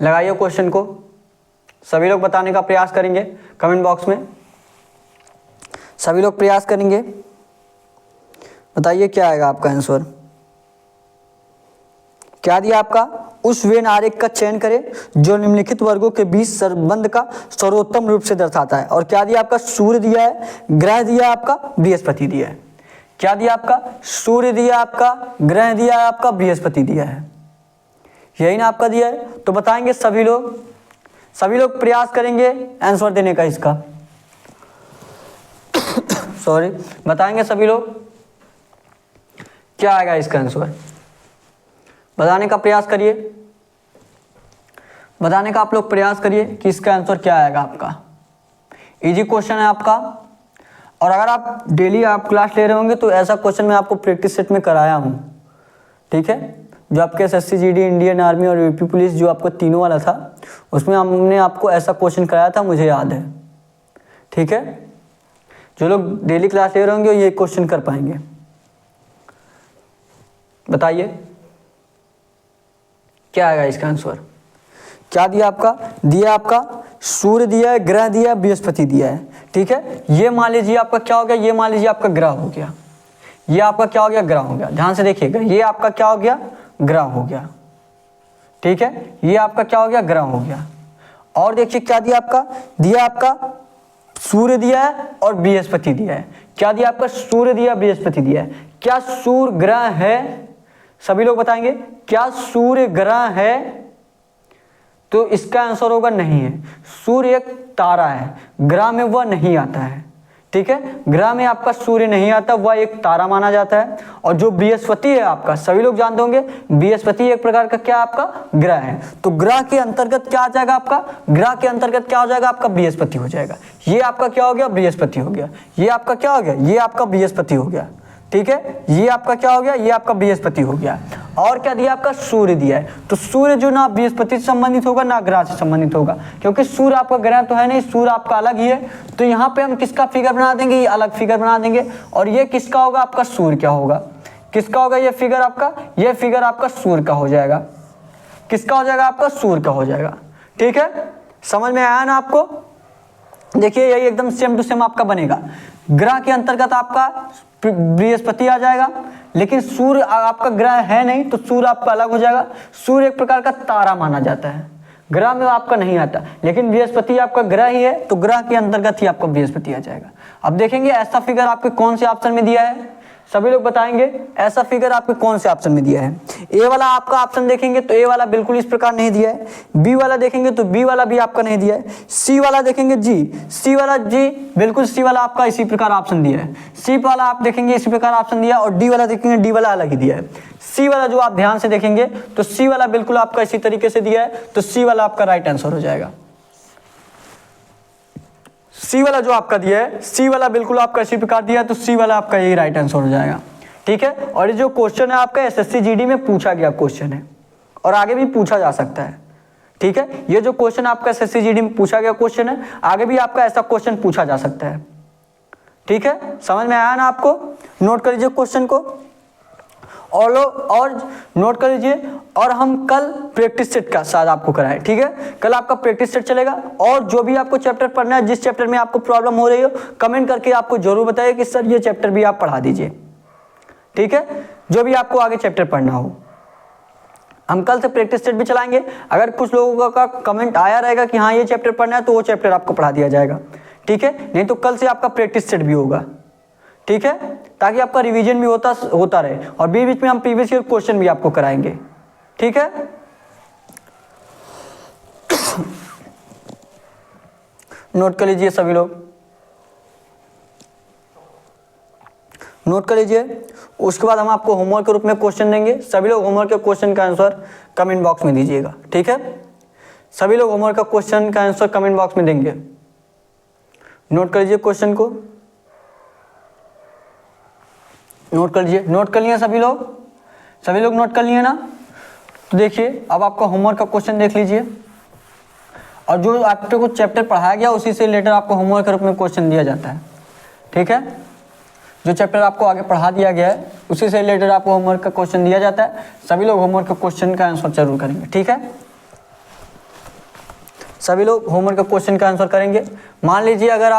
लगाइए क्वेश्चन को। सभी लोग बताने का प्रयास करेंगे कमेंट बॉक्स में, सभी लोग प्रयास करेंगे। बताइए क्या आएगा आपका आंसर। क्या दिया आपका, उस वेन आरेख का चयन करें जो निम्नलिखित वर्गों के बीच संबंध का सर्वोत्तम रूप से दर्शाता है। और क्या दिया आपका, सूर्य दिया है, ग्रह दिया आपका, बृहस्पति दिया है। क्या दिया आपका, सूर्य दिया आपका, ग्रह दिया आपका, बृहस्पति दिया है, यही ना आपका दिया है। तो बताएंगे सभी लोग प्रयास करेंगे आंसर देने का इसका सॉरी, बताएंगे सभी लोग क्या आएगा इसका आंसर। बताने का प्रयास करिए, बताने का आप लोग प्रयास करिए कि इसका आंसर क्या आएगा आपका। इजी क्वेश्चन है आपका, और अगर आप डेली आप क्लास ले रहे होंगे तो ऐसा क्वेश्चन मैं आपको प्रैक्टिस सेट में कराया हूँ, ठीक है। जो आपके SSC GD, इंडियन आर्मी और यूपी पुलिस जो आपको तीनों वाला था, उसमें हमने आपको ऐसा क्वेश्चन कराया था, मुझे याद है, ठीक है। जो लोग डेली क्लास ले रहे होंगे ये क्वेश्चन कर पाएंगे। बताइए क्या आएगा इसका आंसर। क्या दिया आपका, दिया आपका सूर्य दिया है, ग्रह दिया है, बृहस्पति दिया है, ठीक है। ये मान लीजिए आपका क्या हो गया, ये मान लीजिए आपका ग्रह हो गया, ये आपका क्या हो गया, ग्रह हो गया। ध्यान से देखिएगा, ये आपका क्या हो गया, ग्रह हो गया, ठीक है। ये आपका क्या हो गया, ग्रह हो गया। और देखिए क्या दिया आपका, दिया आपका सूर्य दिया है और बृहस्पति दिया है। क्या दिया आपका, सूर्य दिया, बृहस्पति दिया है। क्या सूर्य ग्रह है, सभी लोग बताएंगे, क्या सूर्य ग्रह है? तो इसका आंसर होगा नहीं है। सूर्य एक तारा है, ग्रह में वह नहीं आता है, ठीक है। ग्रह में आपका सूर्य नहीं आता, वह एक तारा माना जाता है। और जो बृहस्पति है आपका, सभी लोग जानते होंगे बृहस्पति एक प्रकार का क्या आपका ग्रह है। तो ग्रह के अंतर्गत क्या आ जाएगा आपका, ग्रह के अंतर्गत क्या हो जाएगा आपका, बृहस्पति हो जाएगा। ये आपका क्या हो गया, बृहस्पति हो गया। ये आपका क्या हो गया, ये आपका बृहस्पति हो गया, ठीक है। ये आपका क्या हो गया, ये आपका बृहस्पति हो गया। और क्या दिया आपका, सूर्य दिया है। तो सूर्य जो ना बृहस्पति से संबंधित होगा ना ग्रह से संबंधित होगा, क्योंकि सूर्य आपका ग्रह तो है नहीं, सूर्य आपका अलग ही है। तो यहाँ पे हम किसका फिगर बना देंगे, ये अलग फिगर बना देंगे। और ये किसका होगा, आपका सूर्य क्या होगा, किसका होगा ये फिगर आपका, ये फिगर आपका सूर्य का हो जाएगा। किसका हो जाएगा, आपका सूर्य का हो जाएगा, ठीक है। समझ में आया ना आपको। देखिए यही एकदम सेम टू सेम आपका बनेगा। ग्रह के अंतर्गत आपका बृहस्पति आ जाएगा, लेकिन सूर्य आपका ग्रह है नहीं तो सूर्य आपका अलग हो जाएगा। सूर्य एक प्रकार का तारा माना जाता है, ग्रह में आपका नहीं आता, लेकिन बृहस्पति आपका ग्रह ही है तो ग्रह के अंतर्गत ही आपका बृहस्पति आ जाएगा। अब देखेंगे ऐसा फिगर आपके कौन से ऑप्शन में दिया है, सभी लोग बताएंगे ऐसा फिगर आपके कौन से ऑप्शन में दिया है। ए वाला आपका ऑप्शन देखेंगे तो ए वाला बिल्कुल इस प्रकार नहीं दिया है, बी वाला देखेंगे तो बी वाला भी आपका नहीं दिया है, सी वाला देखेंगे जी, सी वाला जी बिल्कुल सी वाला आपका इसी प्रकार ऑप्शन दिया है, सी वाला आप देखेंगे इसी प्रकार ऑप्शन दिया है, और डी वाला देखेंगे डी वाला अलग ही दिया है। सी वाला जो आप ध्यान से देखेंगे तो सी वाला बिल्कुल आपका इसी तरीके से दिया है, तो सी वाला आपका राइट आंसर हो जाएगा। सी वाला जो आपका दिया है, सी वाला बिल्कुल आपका इसी प्रकार दिया है, तो सी वाला आपका यही राइट आंसर हो जाएगा। ठीक है, और ये जो क्वेश्चन है आपका एसएससी जीडी में पूछा गया क्वेश्चन है और आगे भी पूछा जा सकता है। ठीक है, ये जो क्वेश्चन आपका एसएससी जीडी में पूछा गया क्वेश्चन है, आगे भी आपका ऐसा क्वेश्चन पूछा जा सकता है। ठीक है, समझ में आया ना आपको? नोट कर लीजिए क्वेश्चन को और नोट कर लीजिए। और हम कल प्रैक्टिस सेट का शायद आपको कराएं। ठीक है, कल आपका प्रैक्टिस सेट चलेगा, और जो भी आपको चैप्टर पढ़ना है, जिस चैप्टर में आपको प्रॉब्लम हो रही हो, कमेंट करके आपको जरूर बताइए कि सर ये चैप्टर भी आप पढ़ा दीजिए। ठीक है, जो भी आपको आगे चैप्टर पढ़ना हो, हम कल से प्रैक्टिस सेट भी चलाएंगे। अगर कुछ लोगों का कमेंट आया रहेगा कि हाँ ये चैप्टर पढ़ना है, तो वो चैप्टर आपको पढ़ा दिया जाएगा। ठीक है, नहीं तो कल से आपका प्रैक्टिस सेट भी होगा। ठीक है, ताकि आपका रिवीजन भी होता रहे, और बीच बीच में हम प्रीवियस ईयर क्वेश्चन भी आपको कराएंगे। ठीक है, नोट कर लीजिए सभी लोग, नोट कर लीजिए। उसके बाद हम आपको होमवर्क के रूप में क्वेश्चन देंगे। सभी लोग होमवर्क के क्वेश्चन का आंसर कमेंट बॉक्स में दीजिएगा। ठीक है, सभी लोग होमवर्क का क्वेश्चन का आंसर कमेंट बॉक्स में देंगे। नोट कर लीजिए क्वेश्चन को, नोट कर लीजिए। नोट कर लिए सभी लोग? सभी लोग नोट कर लिए ना? तो देखिए अब आपका होमवर्क का क्वेश्चन देख लीजिए, और जो आपके को चैप्टर पढ़ाया गया उसी से रिलेटेड आपको होमवर्क के रूप में क्वेश्चन दिया जाता है। ठीक है, जो चैप्टर आपको आगे पढ़ा दिया गया है उसी से रिलेटेड आपको होमवर्क का क्वेश्चन दिया जाता है। सभी लोग होमवर्क का क्वेश्चन का आंसर जरूर करेंगे। ठीक है, सभी लोग होमवर्क का क्वेश्चन का आंसर करेंगे। मान लीजिए अगर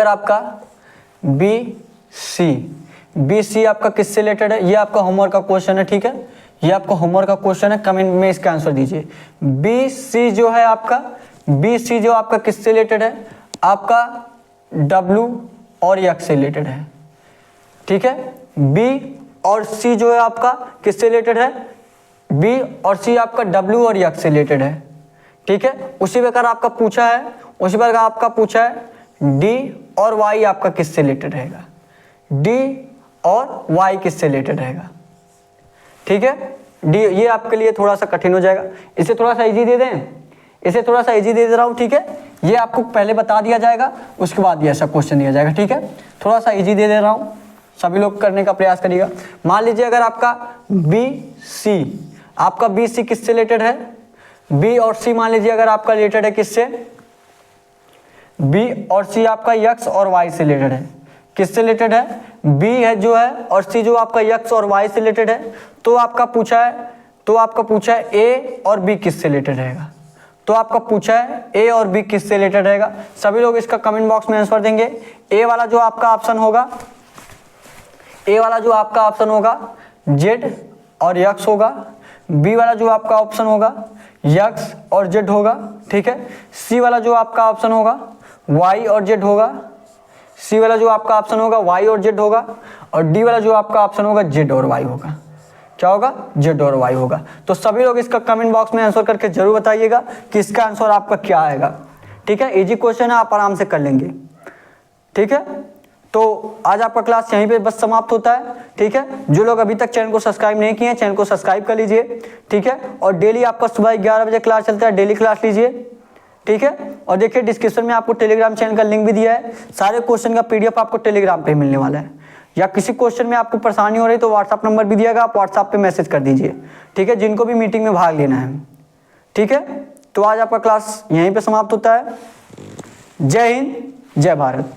आपका बी सी आपका किससे रिलेटेड है, ये आपका होमवर्क का क्वेश्चन है। ठीक है, ये आपका होमवर्क का क्वेश्चन है, कमेंट में इसका आंसर दीजिए। बी सी जो आपका किससे रिलेटेड है, आपका W और एक्स से रिलेटेड है। ठीक है, बी और सी जो है आपका किससे रिलेटेड है, बी और सी आपका W और एक्स से रिलेटेड है। ठीक है, उसी प्रकार आपका पूछा है डी और वाई आपका किससे रिलेटेड रहेगा, डी और वाई किससे रिलेटेड रहेगा। ठीक है, डी ये आपके लिए थोड़ा सा कठिन हो जाएगा, इसे थोड़ा सा इजी दे दें, इसे थोड़ा सा इजी दे रहा हूँ। ठीक है, ये आपको पहले बता दिया जाएगा, उसके बाद ये ऐसा क्वेश्चन दिया जाएगा। ठीक है, थोड़ा सा इजी दे रहा हूँ, सभी लोग करने का प्रयास करिएगा। मान लीजिए अगर आपका बी सी किससे रिलेटेड है, बी और सी मान लीजिए अगर आपका रिलेटेड है किससे, बी और सी आपका एक्स और वाई से रिलेटेड है। किससे रिलेटेड है, बी है जो है और सी जो आपका एक्स और वाई से रिलेटेड है। तो आपका पूछा है ए और बी किससे रिलेटेड रहेगा, तो आपका पूछा है ए और बी किससे रिलेटेड रहेगा। सभी लोग इसका कमेंट बॉक्स में आंसर देंगे। ए वाला जो आपका ऑप्शन होगा जेड और यक्स होगा, बी वाला जो आपका ऑप्शन होगा यक्स और जेड होगा। ठीक है, सी वाला जो आपका ऑप्शन होगा वाई और जेड होगा, और डी वाला जो आपका ऑप्शन होगा जेड और वाई होगा। क्या होगा, जेड और वाई होगा। तो सभी लोग इसका कमेंट बॉक्स में आंसर करके जरूर बताइएगा कि इसका आंसर आपका क्या आएगा। ठीक है, इजी क्वेश्चन है, आप आराम से कर लेंगे। ठीक है, तो आज आपका क्लास यहीं पे बस समाप्त होता है। ठीक है, जो लोग अभी तक चैनल को सब्सक्राइब नहीं किए हैं, चैनल को सब्सक्राइब कर लीजिए। ठीक है, और डेली आपका सुबह 11 बजे क्लास चलता है, डेली क्लास लीजिए। ठीक है, और देखिए डिस्क्रिप्शन में आपको टेलीग्राम चैनल का लिंक भी दिया है, सारे क्वेश्चन का PDF आपको टेलीग्राम पे मिलने वाला है। या किसी क्वेश्चन में आपको परेशानी हो रही तो व्हाट्सअप नंबर भी दिएगा, आप व्हाट्सअप पे मैसेज कर दीजिए। ठीक है, जिनको भी मीटिंग में भाग लेना है। ठीक है, तो आज आपका क्लास यहीं पे समाप्त होता है। जय हिंद, जय भारत।